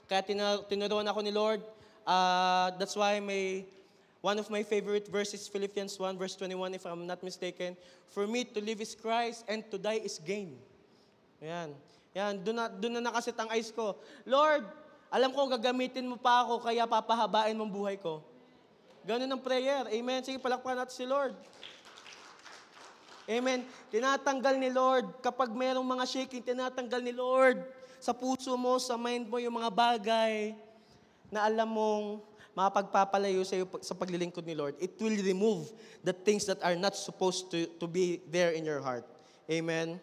Kaya tinuruan ako ni Lord. That's why one of my favorite verses, Philippians 1 verse 21, if I'm not mistaken, for me to live is Christ and to die is gain. Ayan. Yan, doon na nakasit ang eyes ko. Lord, alam ko gagamitin mo pa ako, kaya papahabain mong buhay ko. Ganun ang prayer. Amen. Sige, palakpakan natin si Lord. Amen. Tinatanggal ni Lord. Kapag merong mga shaking, tinatanggal ni Lord sa puso mo, sa mind mo, yung mga bagay na alam mong mapagpapalayo sa paglilingkod ni Lord. It will remove the things that are not supposed to be there in your heart. Amen.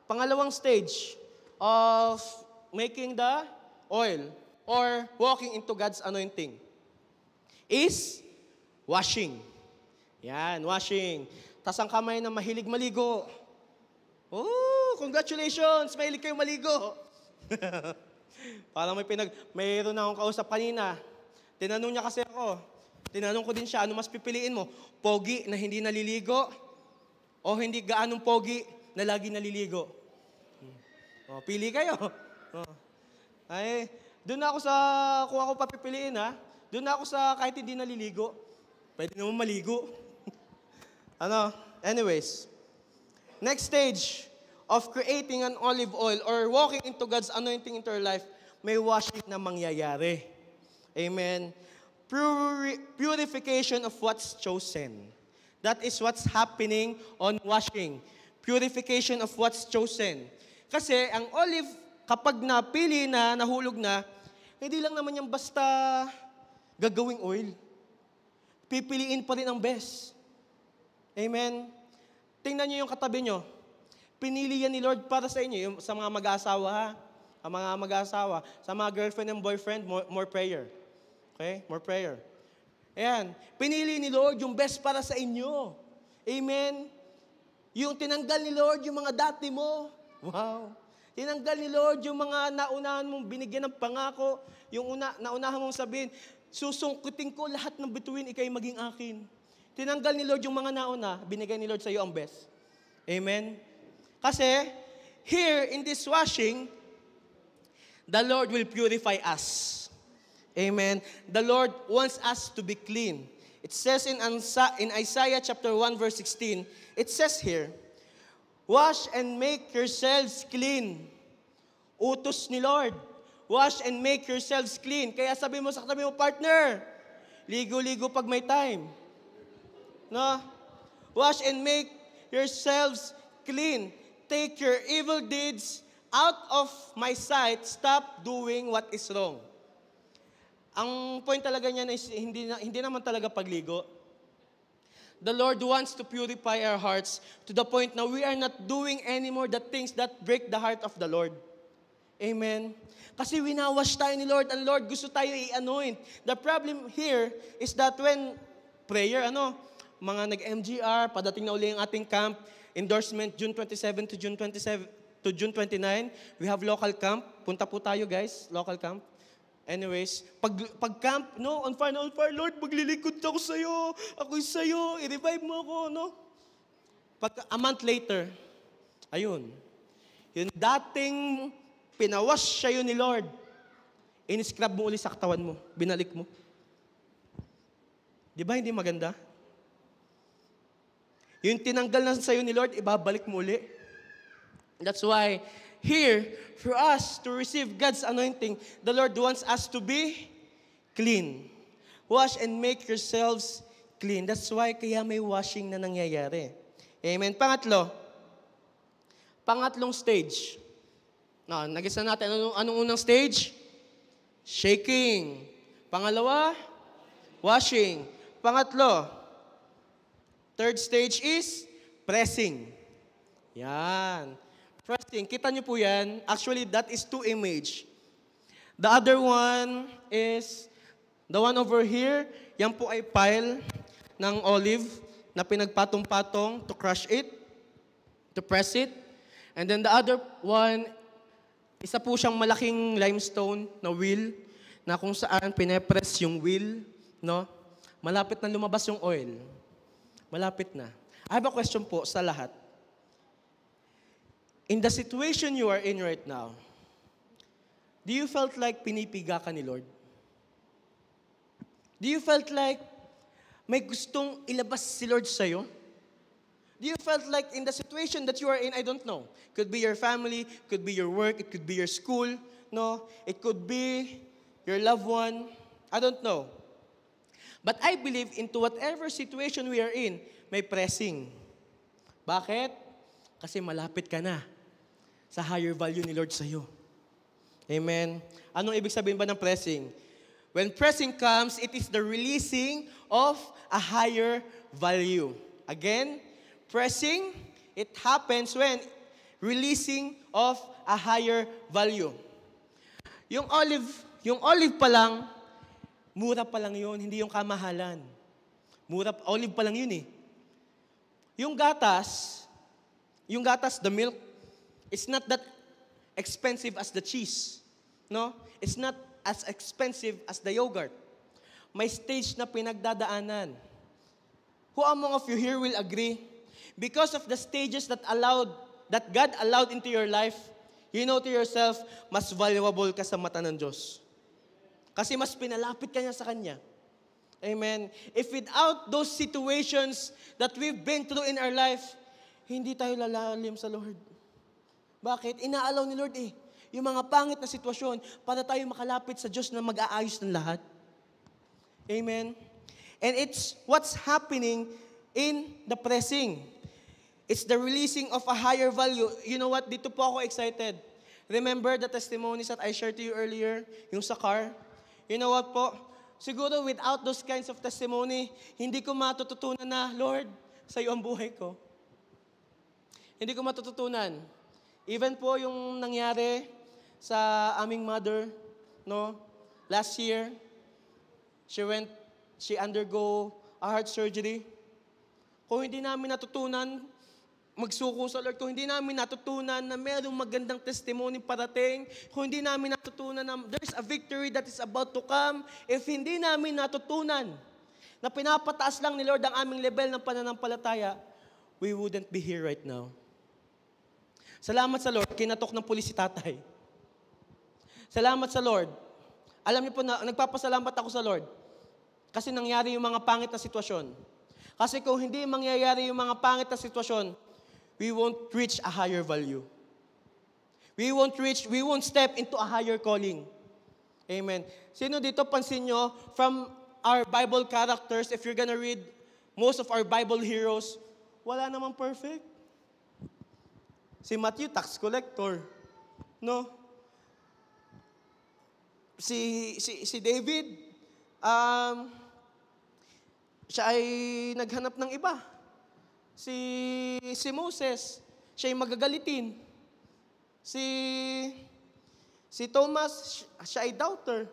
Pangalawang stage of making the oil or walking into God's anointing is washing. Yan, washing. Tas ang kamay na mahilig maligo. Oh, congratulations! Mahilig kayo maligo. Parang mayroon na akong kausap kanina. Tinanong niya kasi ako. Tinanong ko din siya, ano mas pipiliin mo? Pogi na hindi naliligo? O hindi gaanong pogi na lagi naliligo? O, pili kayo. O. Ay, doon ako kung ako papipiliin doon ako sa kahit hindi naliligo. Pwede naman maligo. Anyways. Next stage of creating an olive oil or walking into God's anointing into your life, may washing na mangyayari. Amen. Purification of what's chosen. That is what's happening on washing. Purification of what's chosen. Kasi ang olive, kapag napili na, nahulog na, hindi lang naman yung basta gagawing oil. Pipiliin pa rin ang best. Amen. Tingnan niyo yung katabi niyo. Pinili yan ni Lord para sa inyo. Yung, sa mga mag-aasawa, ha? Ang mga mag-aasawa. Sa mga girlfriend and boyfriend, more prayer. Okay? More prayer. Ayan. Pinili ni Lord yung best para sa inyo. Amen. Yung tinanggal ni Lord yung mga dati mo. Wow. Tinanggal ni Lord yung mga naunahan mong binigyan ng pangako. Yung naunahan mong sabihin, susungkutin ko lahat ng bituin, ikay maging akin. Tinanggal ni Lord yung mga nauna, binigay ni Lord sa iyo ang best. Amen? Kasi, here in this washing, the Lord will purify us. Amen? The Lord wants us to be clean. It says in Isaiah chapter 1 verse 16, it says here, wash and make yourselves clean. Utos ni Lord. Wash and make yourselves clean. Kaya sabi mo sa katabi mo, partner, ligo-ligo pag may time. No? Wash and make yourselves clean. Take your evil deeds out of my sight. Stop doing what is wrong. Ang point talaga niyan is hindi naman talaga pagligo. The Lord wants to purify our hearts to the point na we are not doing anymore the things that break the heart of the Lord. Amen? Kasi winawash tayo ni Lord, and Lord gusto tayo i-anoint. The problem here is that when prayer, mga nag-MGR, padating na uli ang ating camp, endorsement June 27 to June 29, we have local camp. Punta po tayo guys, local camp. Anyways, pag camp, on fire, Lord, maglilingkod ako sa'yo. Ako'y sa'yo, i-revive mo ako, Pag a month later, ayun, yung dating pinawash sa'yo ni Lord, in-scrub mo uli sa katawan mo, binalik mo. Di ba hindi maganda? Yung tinanggal na sa'yo ni Lord, ibabalik mo uli. That's why, here, for us to receive God's anointing, the Lord wants us to be clean. Wash and make yourselves clean. That's why kaya may washing na nangyayari. Amen. Pangatlong stage. Nag-isa natin. Anong unang stage? Shaking. Pangalawa, washing. Pangatlo, third stage is pressing. Yan. Pressing. Kita niyo po yan. Actually, that is two image. The other one is, the one over here, yan po ay pile ng olive na pinagpatong-patong to crush it, to press it. And then the other one, isa po siyang malaking limestone na wheel na kung saan pinepress yung wheel, malapit na lumabas yung oil. Malapit na. I have a question po sa lahat. In the situation you are in right now, do you felt like pinipiga ka ni Lord? Do you felt like may gustong ilabas si Lord sa'yo? Do you felt like in the situation that you are in, I don't know, could be your family, could be your work, it could be your school, it could be your loved one, I don't know. But I believe into whatever situation we are in, may pressing. Bakit? Kasi malapit ka na sa higher value ni Lord sa'yo. Amen? Anong ibig sabihin ba ng pressing? When pressing comes, it is the releasing of a higher value. Again, pressing, it happens when releasing of a higher value. Yung olive pa lang, mura pa lang yun, hindi yung kamahalan. Olive pa lang yun eh. Yung gatas, the milk, it's not that expensive as the cheese. It's not as expensive as the yogurt. May stage na pinagdadaanan. Who among of you here will agree? Because of the stages that God allowed into your life, you know to yourself, mas valuable ka sa mata ng Diyos. Kasi mas pinalapit ka niya sa Kanya. Amen. If without those situations that we've been through in our life, hindi tayo lalalim sa Lord. Bakit? Inaalaw ni Lord yung mga pangit na sitwasyon para tayo makalapit sa Diyos na mag-aayos ng lahat. Amen? And it's what's happening in the pressing. It's the releasing of a higher value. You know what? Dito po ako excited. Remember the testimonies that I shared to you earlier? Yung sa car? You know what po? Siguro without those kinds of testimony, hindi ko matututunan na, Lord, sa iyo ang buhay ko. Hindi ko matututunan. Even po yung nangyari sa aming mother, no? Last year, she undergo a heart surgery. Kung hindi namin natutunan magsuko sa Lord, kung hindi namin natutunan na mayroong magandang testimony parating, kung hindi namin natutunan na there's a victory that is about to come, if hindi namin natutunan na pinapataas lang ni Lord ang aming level ng pananampalataya, we wouldn't be here right now. Salamat sa Lord, kinatok ng pulis si tatay. Salamat sa Lord. Alam niyo po na nagpapasalamat ako sa Lord kasi nangyari yung mga pangit na sitwasyon. Kasi kung hindi mangyayari yung mga pangit na sitwasyon, we won't reach a higher value. We won't step into a higher calling. Amen. Sino dito, pansin nyo, from our Bible characters, if you're gonna read most of our Bible heroes, wala namang perfect. Si Matthew, tax collector. No? Si David, siya ay naghanap ng iba. Si Moses, siya ay magagalitin. Si Thomas, siya ay doubter.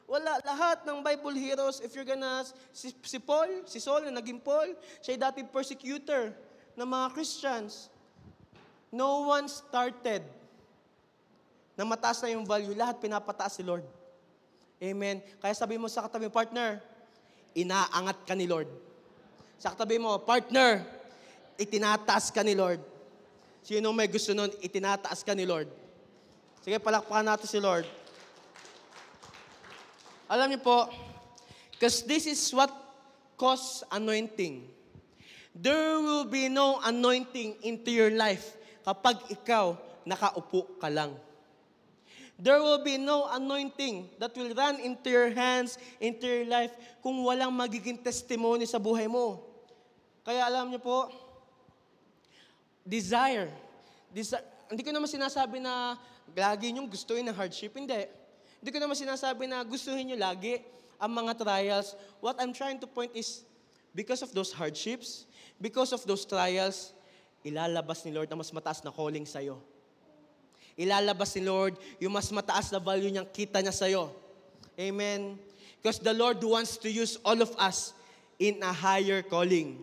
Wala, lahat ng Bible heroes, if you're gonna, si Paul, si Saul na naging Paul, siya ay dati persecutor ng mga Christians. No one started na mataas na yung value. Lahat pinapataas si Lord. Amen. Kaya sabi mo sa katabi mo, partner, inaangat ka ni Lord. Sa katabi mo, partner, itinataas ka ni Lord. Sino may gusto nun, itinataas ka ni Lord. Sige, palakpakan natin si Lord. Alam niyo po, because this is what causes anointing. There will be no anointing into your life kapag ikaw nakaupo ka lang. There will be no anointing that will run into your hands, into your life, kung walang magiging testimony sa buhay mo. Kaya alam niyo po, desire. Hindi ko naman sinasabi na lagi niyong gustuhin ang hardship. Hindi ko naman sinasabi na gustuhin niyo lagi ang mga trials. What I'm trying to point is, because of those hardships, because of those trials, ilalabas ni Lord ang mas mataas na calling sa'yo. Ilalabas ni Lord yung mas mataas na value niyang kita niya sa'yo. Amen? Because the Lord wants to use all of us in a higher calling.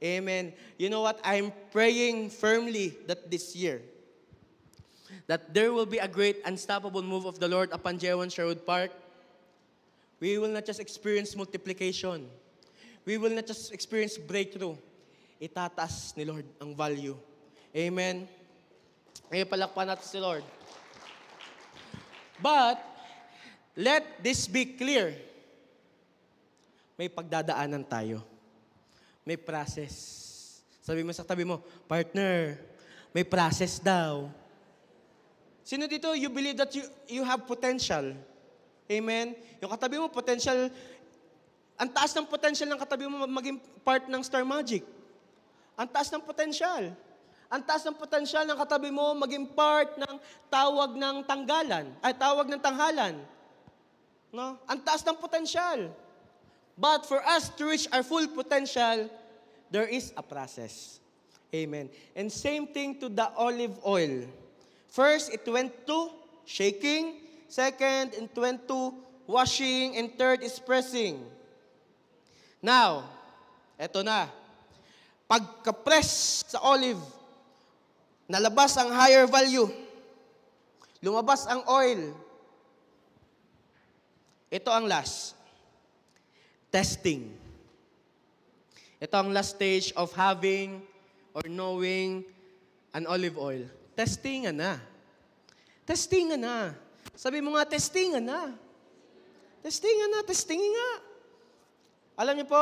Amen. You know what? I'm praying firmly that this year, that there will be a great unstoppable move of the Lord upon J1 Sherwood Park. We will not just experience multiplication. We will not just experience breakthrough. Itataas ni Lord ang value. Amen. Ngayon palakpan natin si Lord. But, let this be clear. May pagdadaanan tayo. May process. Sabi mo sa tabi mo, partner, may process daw. Sino dito, you believe that you have potential? Amen? Yung katabi mo, potential, ang taas ng potential ng katabi mo maging part ng Star Magic. Ang taas ng potential. Ang taas ng potential ng katabi mo maging part ng tawag ng tanghalan. No? Ang taas ng potential. But for us to reach our full potential, there is a process. Amen. And same thing to the olive oil. First, it went to shaking. Second, it went to washing. And third is pressing. Now, eto na. Pagka-press sa olive, nalabas ang higher value. Lumabas ang oil. Ito ang last. Testing. Ito ang last stage of having or knowing an olive oil. Testingan na. Testingan na. Sabi mo nga, testingan na. Testingan na, testingin nga. Alam niyo po,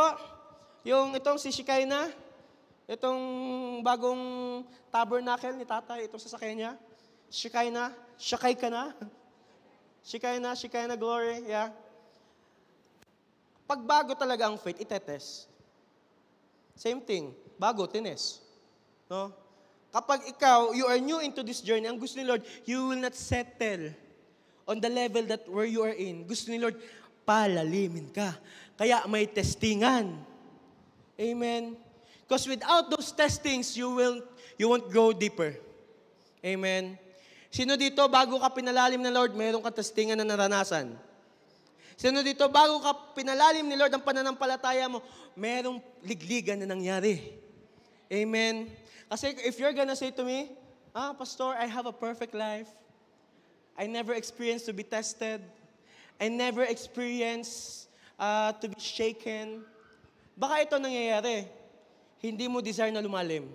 itong si Shekinah, itong bagong tabernacle ni tatay, itong sasakyan niya, Shekinah, Shekinah glory, yeah. Pag bago talaga ang faith, itetest. Same thing, bago, tines. No? Kapag ikaw, you are new into this journey, ang gusto ni Lord, you will not settle on the level that where you are in. Gusto ni Lord, palalimin ka. Kaya may testingan. Amen. Because without those testings, you won't go deeper. Amen. Sino dito, bago ka pinalalim ng Lord, mayroong ka testingan na naranasan? Sino dito, bago ka pinalalim ni Lord ang pananampalataya mo, mayroong ligligan na nangyari? Amen. Kasi if you're gonna say to me, Pastor, I have a perfect life. I never experienced to be tested. I never experienced to be shaken. Baka ito nangyayari. Hindi mo desire na lumalim.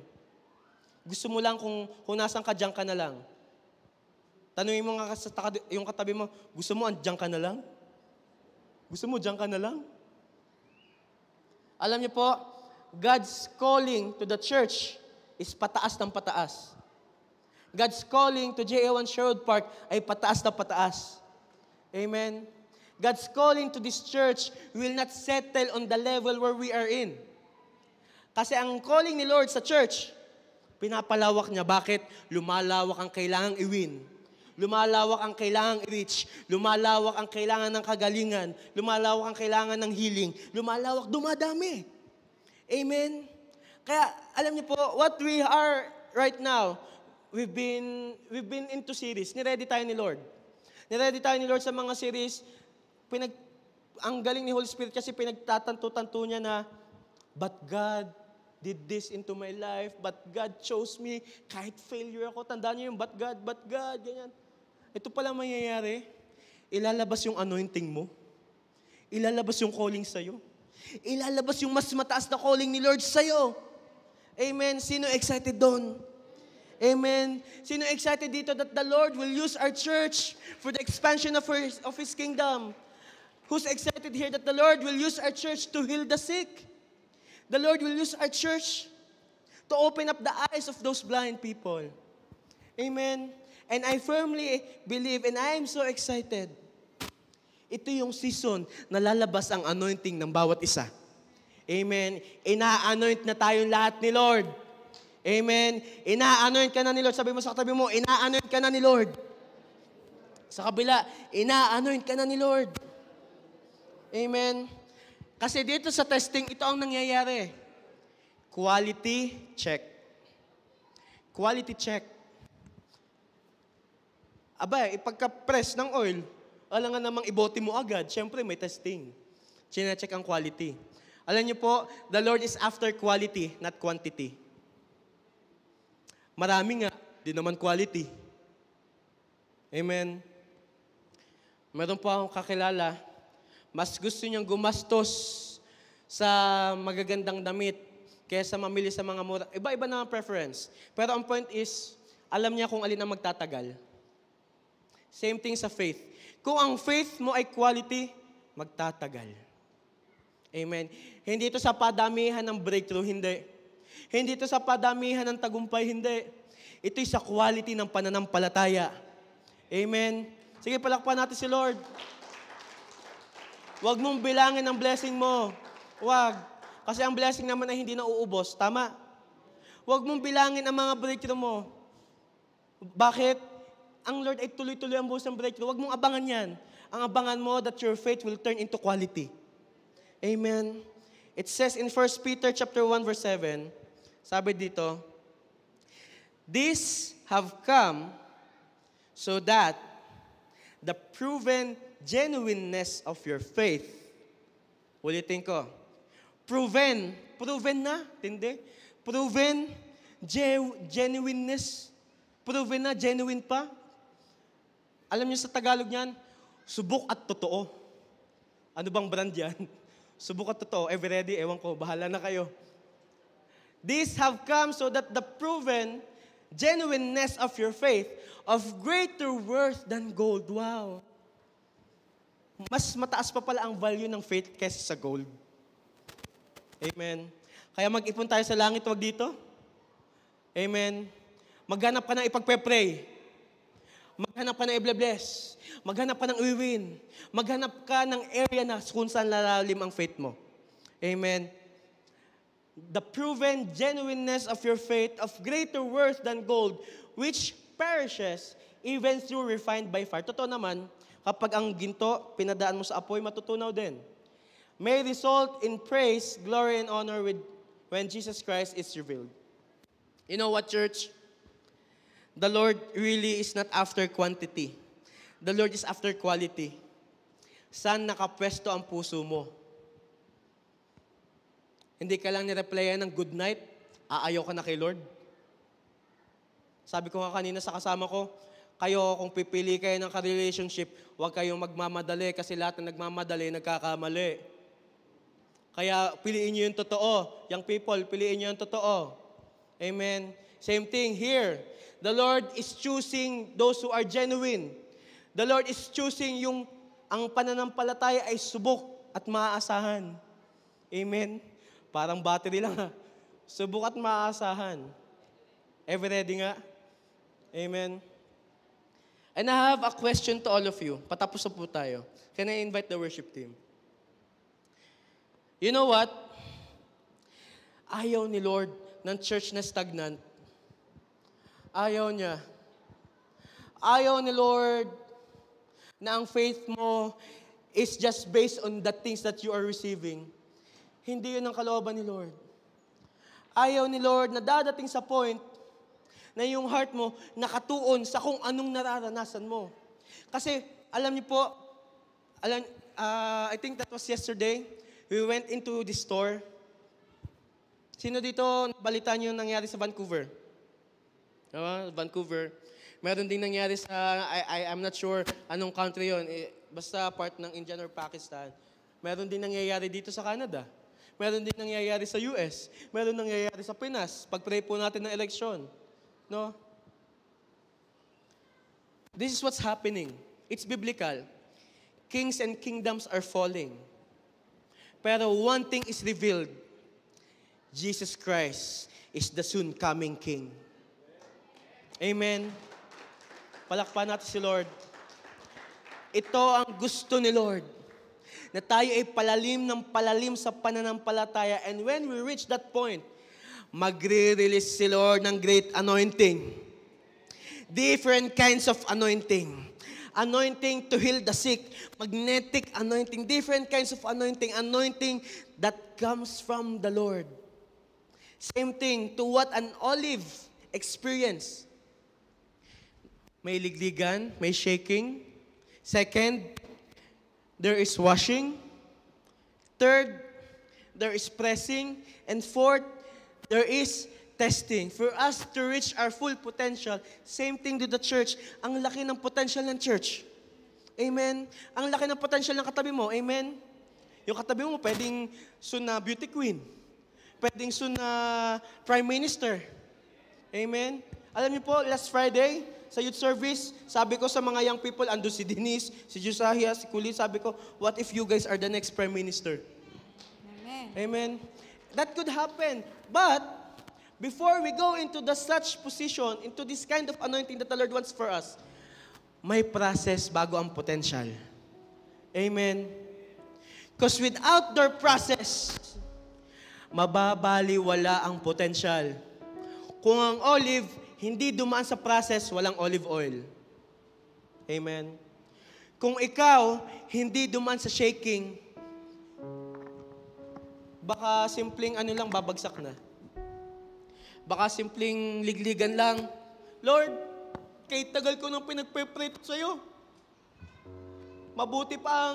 Gusto mo lang kung nasan ka, diyan ka na lang. Tanungin mo nga yung katabi mo, gusto mo andiyan ka na lang? Gusto mo diyan ka na lang? Alam niyo po, God's calling to the church is pataas ng pataas. God's calling to JA1 Sherwood Park ay pataas na pataas. Amen. God's calling to this church will not settle on the level where we are in. Kasi ang calling ni Lord sa church, pinapalawak niya. Bakit? Lumalawak ang kailangang i-win. Lumalawak ang kailangang i-reach. Lumalawak ang kailangan ng kagalingan. Lumalawak ang kailangan ng healing. Lumalawak, dumadami. Amen. Kaya, alam niyo po, what we are right now, we've been into series. Niready tayo ni Lord. Niready tayo ni Lord sa mga series. Ang galing ni Holy Spirit kasi pinagtatanto-tanto niya na, but God did this into my life, but God chose me, kahit failure ako. Tandaan niyo yung but God, ganyan. Ito pala mangyayari. Ilalabas yung anointing mo. Ilalabas yung calling sa'yo. Ilalabas yung mas mataas na calling ni Lord sa'yo. Amen. Sino excited doon? Amen. Sino excited dito that the Lord will use our church for the expansion of His kingdom? Who's excited here that the Lord will use our church to heal the sick? The Lord will use our church to open up the eyes of those blind people. Amen. And I firmly believe, and I am so excited, ito yung season na lalabas ang anointing ng bawat isa. Amen. Ina-anoint na tayong lahat ni Lord. Amen. Ina-anoint ka na ni Lord. Sabi mo sa katabi mo, ina-anoint ka na ni Lord. Sa kabila, ina-anoint ka na ni Lord. Amen. Kasi dito sa testing, ito ang nangyayari. Quality check. Quality check. Aba, ipagka-press ng oil, alangan namang ibote mo agad. Siyempre, may testing. Chine-check ang quality. Alam niyo po, the Lord is after quality, not quantity. Marami nga, di naman quality. Amen. Meron po akong kakilala, mas gusto niyang gumastos sa magagandang damit kaysa mamili sa mga mura. Iba-iba na ang preference. Pero ang point is, alam niya kung alin ang magtatagal. Same thing sa faith. Kung ang faith mo ay quality, magtatagal. Amen. Hindi ito sa padamihan ng breakthrough, hindi. Hindi ito sa padamihan ng tagumpay, hindi. Ito'y sa quality ng pananampalataya. Amen. Sige, palakpan natin si Lord. Huwag mong bilangin ang blessing mo. Huwag. Kasi ang blessing naman ay hindi na uubos. Tama? Huwag mong bilangin ang mga breakthrough mo. Bakit? Ang Lord ay tuloy-tuloy ang buhos ng breakthrough. Huwag mong abangan yan. Ang abangan mo that your faith will turn into quality. Amen. It says in 1 Peter chapter 1 verse 7, sabi dito, these have come so that the proven genuineness of your faith. Ulitin ko. Proven na, hindi. Proven genuineness. Proven na, genuine pa. Alam niyo sa Tagalog niyan, subok at totoo. Ano bang brand yan? Subok at totoo. Ever ready? Ewan ko, bahala na kayo. These have come so that the proven genuineness of your faith of greater worth than gold. Wow. Mas mataas pa pala ang value ng faith kaysa sa gold. Amen. Kaya mag-ipon tayo sa langit, wag dito. Amen. Maghanap ka ng ipagpe-pray. Maghanap ka ng i-bless. Maghanap ka ng iwin. Maghanap ka ng area na kung saan lalalim ang faith mo. Amen. The proven genuineness of your faith of greater worth than gold, which perishes even through refined by fire. Totoo naman, kapag ang ginto, pinadaan mo sa apoy, matutunaw din. May result in praise, glory, and honor when Jesus Christ is revealed. You know what, church? The Lord really is not after quantity. The Lord is after quality. Saan nakapwesto ang puso mo? Hindi ka lang nireplyan ng good night, aayaw ka na kay Lord. Sabi ko nga kanina sa kasama ko, kayo kung pipili kayo ng ka-relationship, huwag kayong magmamadali kasi lahat na nagmamadali, nagkakamali. Kaya piliin nyo yung totoo. Young people, piliin nyo yung totoo. Amen. Same thing here. The Lord is choosing those who are genuine. The Lord is choosing ang pananampalataya ay subok at maaasahan. Amen. Parang battery lang ha. Subok at maaasahan. Ever ready nga? Amen. And I have a question to all of you. Patapos na po tayo. Can I invite the worship team? You know what? Ayaw ni Lord ng church na stagnant. Ayaw niya. Ayaw ni Lord na ang faith mo is just based on the things that you are receiving. Hindi yun ang kalooban ni Lord. Ayaw ni Lord na dadating sa point na yung heart mo nakatuon sa kung anong nararanasan mo. Kasi, alam niyo po, I think that was yesterday, we went into the store. Sino dito balita niyo nangyari sa Vancouver? Vancouver. Meron din nangyari sa, I'm not sure anong country yon. Basta part ng Indian or Pakistan. Meron din nangyayari dito sa Canada. Meron din nangyayari sa US. Meron nangyayari sa Pinas. Pag-pray po natin ng eleksyon. No? This is what's happening. It's biblical. Kings and kingdoms are falling. Pero one thing is revealed. Jesus Christ is the soon coming King. Amen. Palakpan natin si Lord. Ito ang gusto ni Lord. Na tayo ay palalim sa pananampalataya. And when we reach that point, magre-release si Lord ng great anointing. Different kinds of anointing. Anointing to heal the sick. Magnetic anointing. Different kinds of anointing. Anointing that comes from the Lord. Same thing to what an olive experience. May ligligan, may shaking. Second, there is washing. Third, there is pressing. And fourth, there is testing. For us to reach our full potential, same thing to the church. Ang laki ng potential ng church. Amen? Ang laki ng potential ng katabi mo. Amen? Yung katabi mo, pwedeng soon na beauty queen. Pwedeng soon na prime minister. Amen? Alam niyo po, last Friday, sa youth service, sabi ko sa mga young people, ando si Denise, si Josiah, si Kulit, sabi ko, what if you guys are the next prime minister? Amen. Amen? That could happen. But, before we go into such position, into this kind of anointing that the Lord wants for us, may process bago ang potential. Amen? Because without their process, mababaliwala ang potential. Kung ang olive, hindi dumaan sa process, walang olive oil. Amen? Kung ikaw, hindi dumaan sa shaking, baka simpleng lang, babagsak na. Baka simpleng ligligan lang. Lord, kay tagal ko nang pinagpe-pray sa'yo. Mabuti pa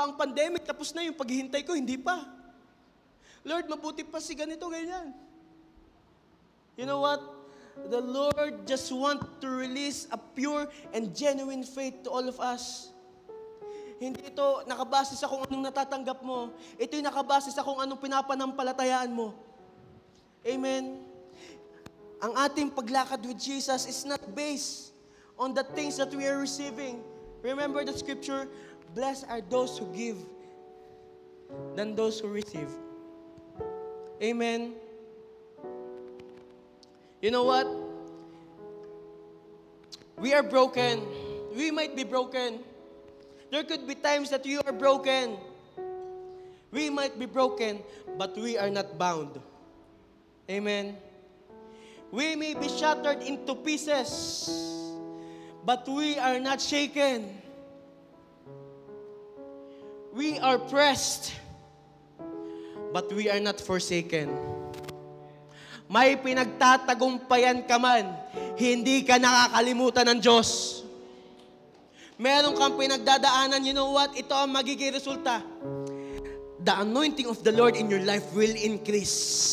ang pandemic, tapos na yung paghihintay ko, hindi pa. Lord, mabuti pa si ganito, ganyan. You know what? The Lord just want to release a pure and genuine faith to all of us. Hindi ito nakabase sa kung anong natatanggap mo. Ito yung nakabase sa kung anong pinapanampalatayaan mo. Amen? Ang ating paglakad with Jesus is not based on the things that we are receiving. Remember the scripture, blessed are those who give than those who receive. Amen? You know what? We are broken. We might be broken. There could be times that you are broken. We might be broken, but we are not bound. Amen. We may be shattered into pieces, but we are not shaken. We are pressed, but we are not forsaken. May pinagtatagumpayan ka man, hindi ka nakakalimutan ng Diyos. Meron kang pinagdadaanan, you know what? Ito ang magiging resulta. The anointing of the Lord in your life will increase.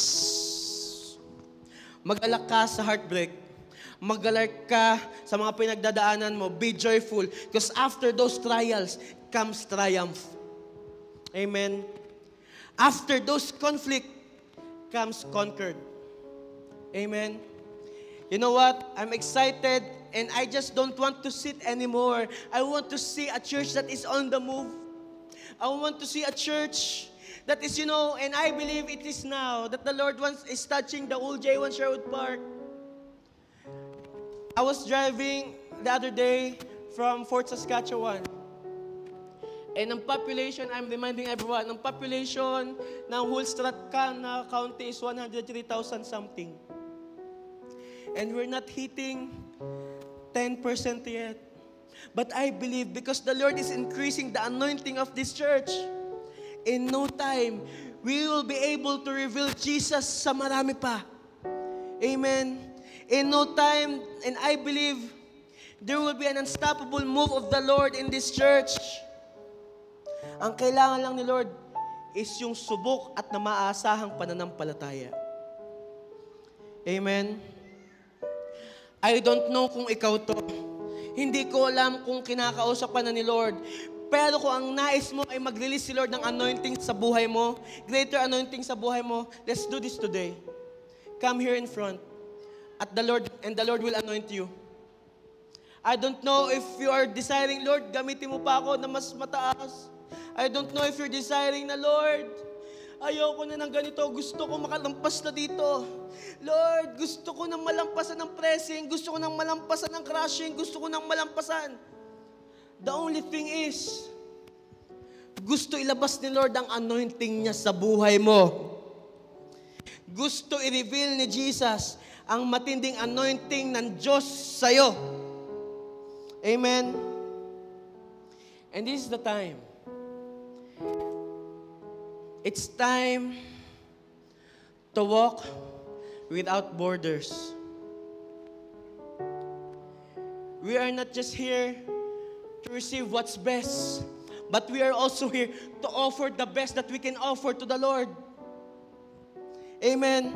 Mag-alak ka sa heartbreak. Mag-alak ka sa mga pinagdadaanan mo. Be joyful. Because after those trials comes triumph. Amen. After those conflict comes conquered. Amen. You know what? I'm excited and I just don't want to sit anymore. I want to see a church that is on the move. I want to see a church that is, and I believe it is now, that the Lord is touching the old J1 Sherwood Park. I was driving the other day from Fort Saskatchewan. And ang population, I'm reminding everyone, ang population ng whole Strathcona County is 103,000 something. And we're not hitting 10% yet. But I believe because the Lord is increasing the anointing of this church, in no time, we will be able to reveal Jesus sa marami pa. Amen. In no time, and I believe there will be an unstoppable move of the Lord in this church. Ang kailangan lang ni Lord is yung subok at na maaasahang pananampalataya. Amen. I don't know kung ikaw to. Hindi ko alam kung kinakausap ka na ni Lord. Pero kung ang nais mo ay mag-release si Lord ng anointing sa buhay mo, greater anointing sa buhay mo, let's do this today. Come here in front. The Lord will anoint you. I don't know if you are desiring, Lord, gamitin mo pa ako na mas mataas. I don't know if you're desiring na, Lord, ayoko na ng ganito. Gusto ko makalampas na dito. Lord, gusto ko nang malampasan ng pressing. Gusto ko nang malampasan ng crushing. Gusto ko nang malampasan. The only thing is, gusto ilabas ni Lord ang anointing niya sa buhay mo. Gusto i-reveal ni Jesus ang matinding anointing ng Diyos sa'yo. Amen? And this is the time. It's time to walk without borders. We are not just here to receive what's best, but we are also here to offer the best that we can offer to the Lord. Amen.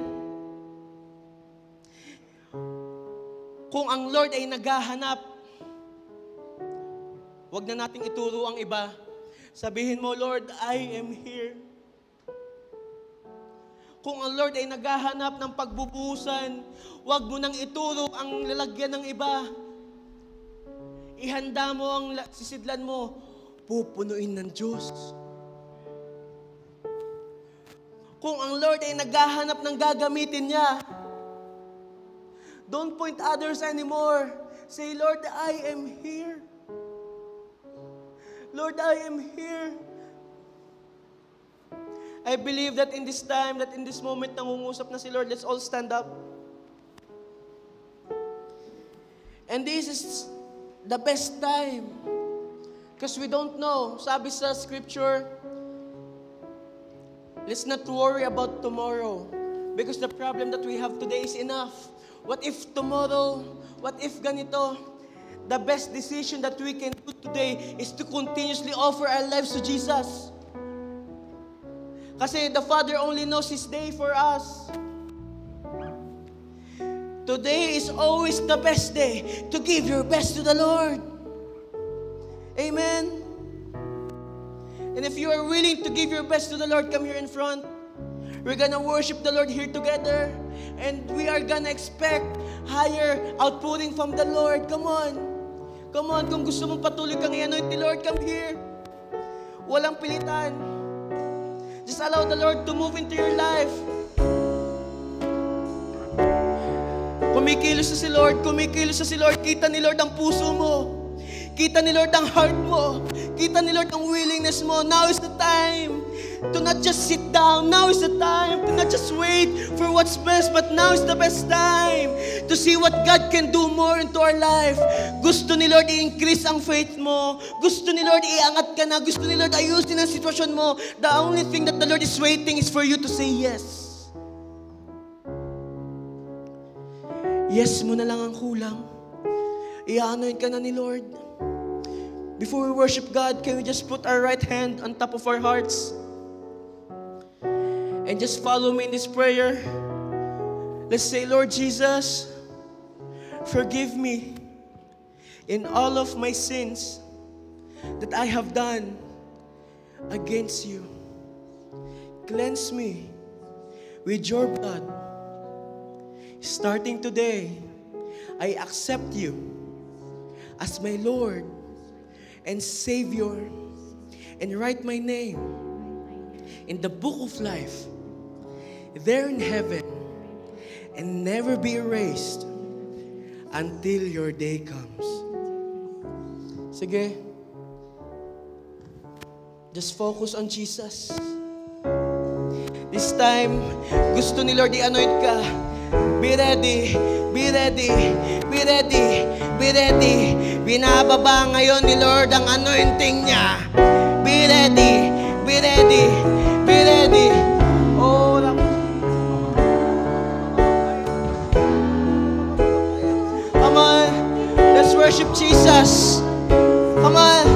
Kung ang Lord ay naghahanap, wag na nating ituro ang iba. Sabihin mo, Lord, I am here. Kung ang Lord ay naghahanap ng pagbubuhusan, wag mo nang ituro ang lalagyan ng iba. Ihanda mo ang sisidlan mo, pupunuin ng Diyos. Kung ang Lord ay naghahanap ng gagamitin niya, don't point others anymore. Say, Lord, I am here. Lord, I am here. I believe that in this time, that in this moment, nangungusap na si Lord, let's all stand up. And this is the best time. Because we don't know. Sabi sa scripture, let's not worry about tomorrow. Because the problem that we have today is enough. What if tomorrow? What if ganito? The best decision that we can do today is to continuously offer our lives to Jesus. Kasi the Father only knows His day for us. Today is always the best day to give your best to the Lord. Amen. And if you are willing to give your best to the Lord, come here in front. We're gonna worship the Lord here together. And we are gonna expect higher outpouring from the Lord. Come on. Come on. Kung gusto mong patuloy kang i-anoint ni Lord, come here. Walang pilitan. Just allow the Lord to move into your life. Kung Kumikilos na si Lord, kumikilos na si Lord. Kita ni Lord ang puso mo. Kita ni Lord ang heart mo. Kita ni Lord ang willingness mo. Now is the time to not just sit down. Now is the time to not just wait for what's best, but now is the best time to see what God can do more into our life. Gusto ni Lord i-increase ang faith mo. Gusto ni Lord iangat ka na. Gusto ni Lord ayusin ang sitwasyon mo. The only thing that the Lord is waiting is for you to say yes. Yes mo na lang ang kulang. I-anoint ka na ni Lord. Before we worship God, can we just put our right hand on top of our hearts? And just follow me in this prayer. Let's say, Lord Jesus, forgive me in all of my sins that I have done against you. Cleanse me with your blood. Starting today, I accept you as my Lord and Savior, and write my name in the book of life there in heaven, and never be erased until your day comes. Sige. Just focus on Jesus. This time, gusto ni Lord i-anoint ka. Be ready. Be ready. Be ready. Be ready. Binababa ngayon ni Lord ang anointing niya. Be ready. Be ready. Be ready. Oh, come on. Let's worship Jesus. Come on.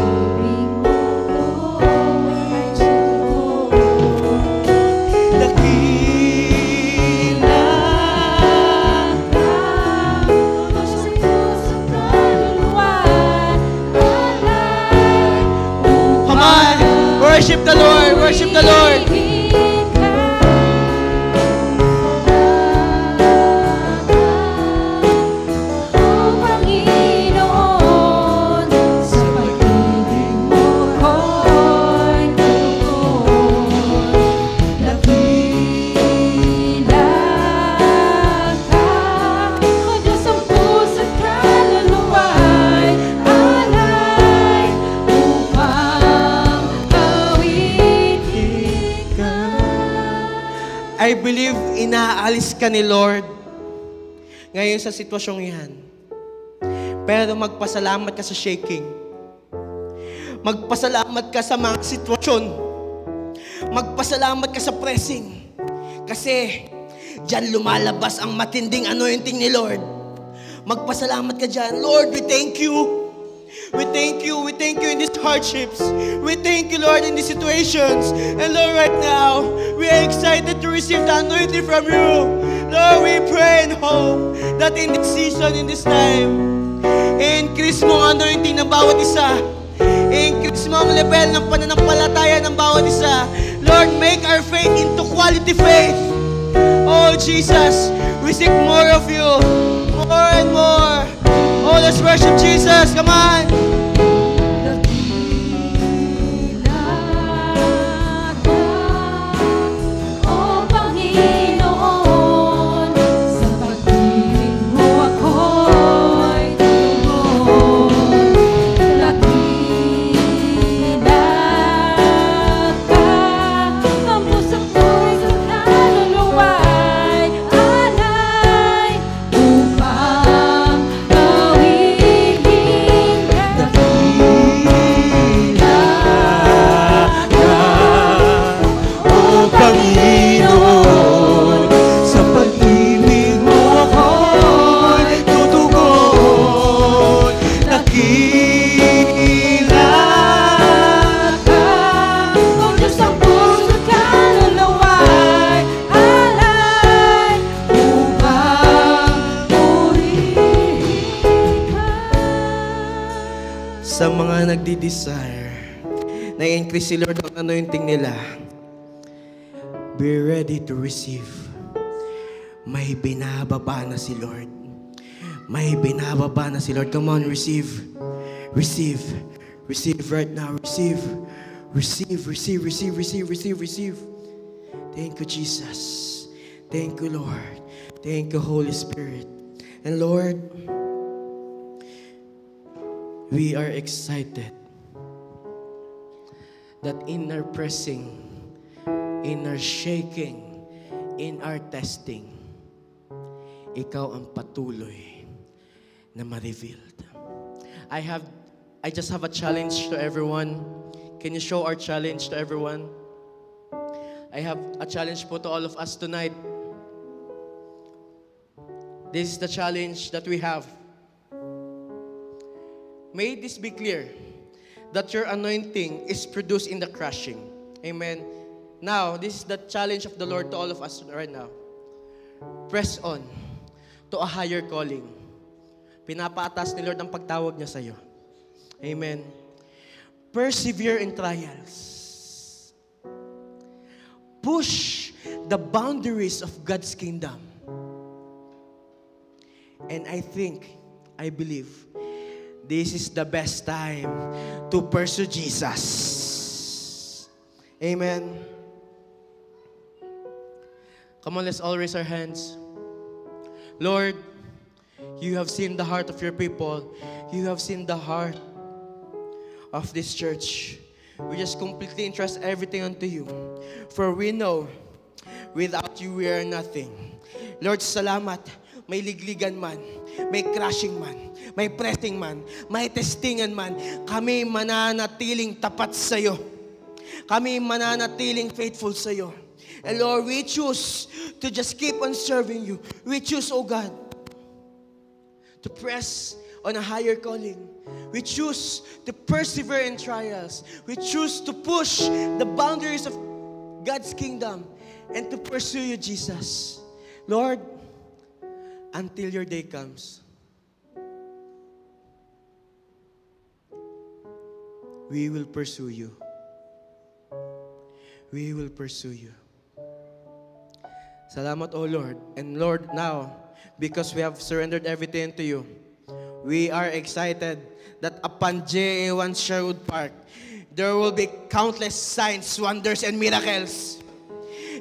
Worship the Lord, worship the Lord. I believe inaalis ka ni Lord ngayon sa sitwasyong yan. Pero magpasalamat ka sa shaking. Magpasalamat ka sa mga sitwasyon. Magpasalamat ka sa pressing. Kasi dyan lumalabas ang matinding anointing ni Lord. Magpasalamat ka dyan. Lord, we thank you. We thank you. We thank you in these hardships. We thank you, Lord, in these situations. And Lord, right now, we are excited to receive the anointing from you. Lord, we pray and hope that in this season, in this time, increase mo ang anointing ng bawat isa. Increase mo ang level ng pananampalataya ng bawat isa. Lord, make our faith into quality faith. Oh, Jesus, we seek more of you. More and more. Oh, let's worship Jesus. Come on. Sa mga nagdi-desire na i-increase si Lord ang anointing nila, be ready to receive. May binababa na si Lord. May binababa na si Lord. Come on, receive. Receive. Receive right now. Receive. Receive, receive, receive, receive, receive, receive. Thank you, Jesus. Thank you, Lord. Thank you, Holy Spirit. And Lord, we are excited that in our pressing, in our shaking, in our testing, ikaw ang patuloy na ma-revealed. I just have a challenge to everyone. Can you show our challenge to everyone? I have a challenge po to all of us tonight. This is the challenge that we have. May this be clear, that your anointing is produced in the crushing. Amen. Now, this is the challenge of the Lord to all of us right now. Press on to a higher calling. Pinapaatas ni Lord ang pagtawag niya sa iyo. Amen. Persevere in trials. Push the boundaries of God's kingdom. And I believe, this is the best time to pursue Jesus. Amen. Come on, let's all raise our hands. Lord, you have seen the heart of your people. You have seen the heart of this church. We just completely entrust everything unto you. For we know, without you we are nothing. Lord, salamat. May ligligan man, may crushing man, may pressing man, may testingan man, kami mananatiling tapat sa iyo. Kami mananatiling faithful sa iyo. And Lord, we choose to just keep on serving you. We choose, oh God, to press on a higher calling. We choose to persevere in trials. We choose to push the boundaries of God's kingdom and to pursue you, Jesus. Lord, until your day comes, we will pursue you. We will pursue you. Salamat, O Lord. And Lord, now, because we have surrendered everything to you, we are excited that upon JA1 Sherwood Park, there will be countless signs, wonders, and miracles.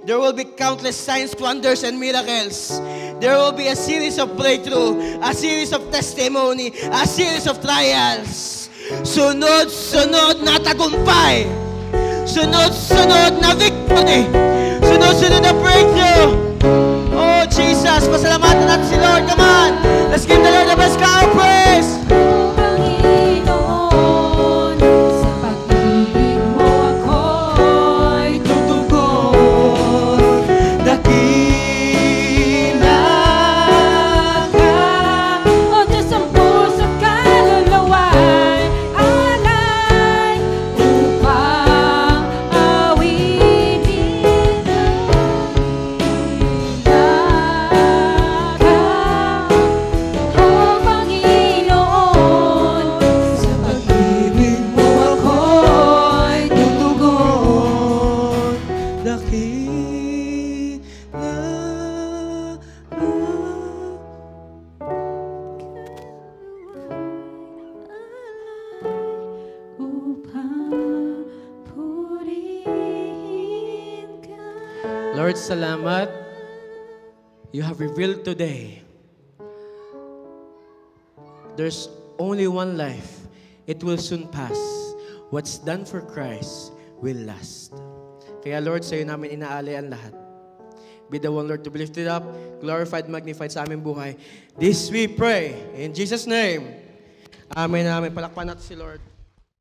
There will be countless signs, wonders, and miracles. There will be a series of breakthrough, a series of testimony, a series of trials. Sunod-sunod na tagumpay. Sunod-sunod na victory. Sunod-sunod na breakthrough. Oh, Jesus, pasalamatan natin si Lord. Come on. Let's give the Lord the best kind of praise. Lord, salamat. You have revealed today. There's only one life. It will soon pass. What's done for Christ will last. Kaya Lord, sa'yo namin inaalay ang lahat. Be the one, Lord, to be lifted up, glorified, magnified sa aming buhay. This we pray. In Jesus' name. Amen, amen. Palakpan natin si Lord.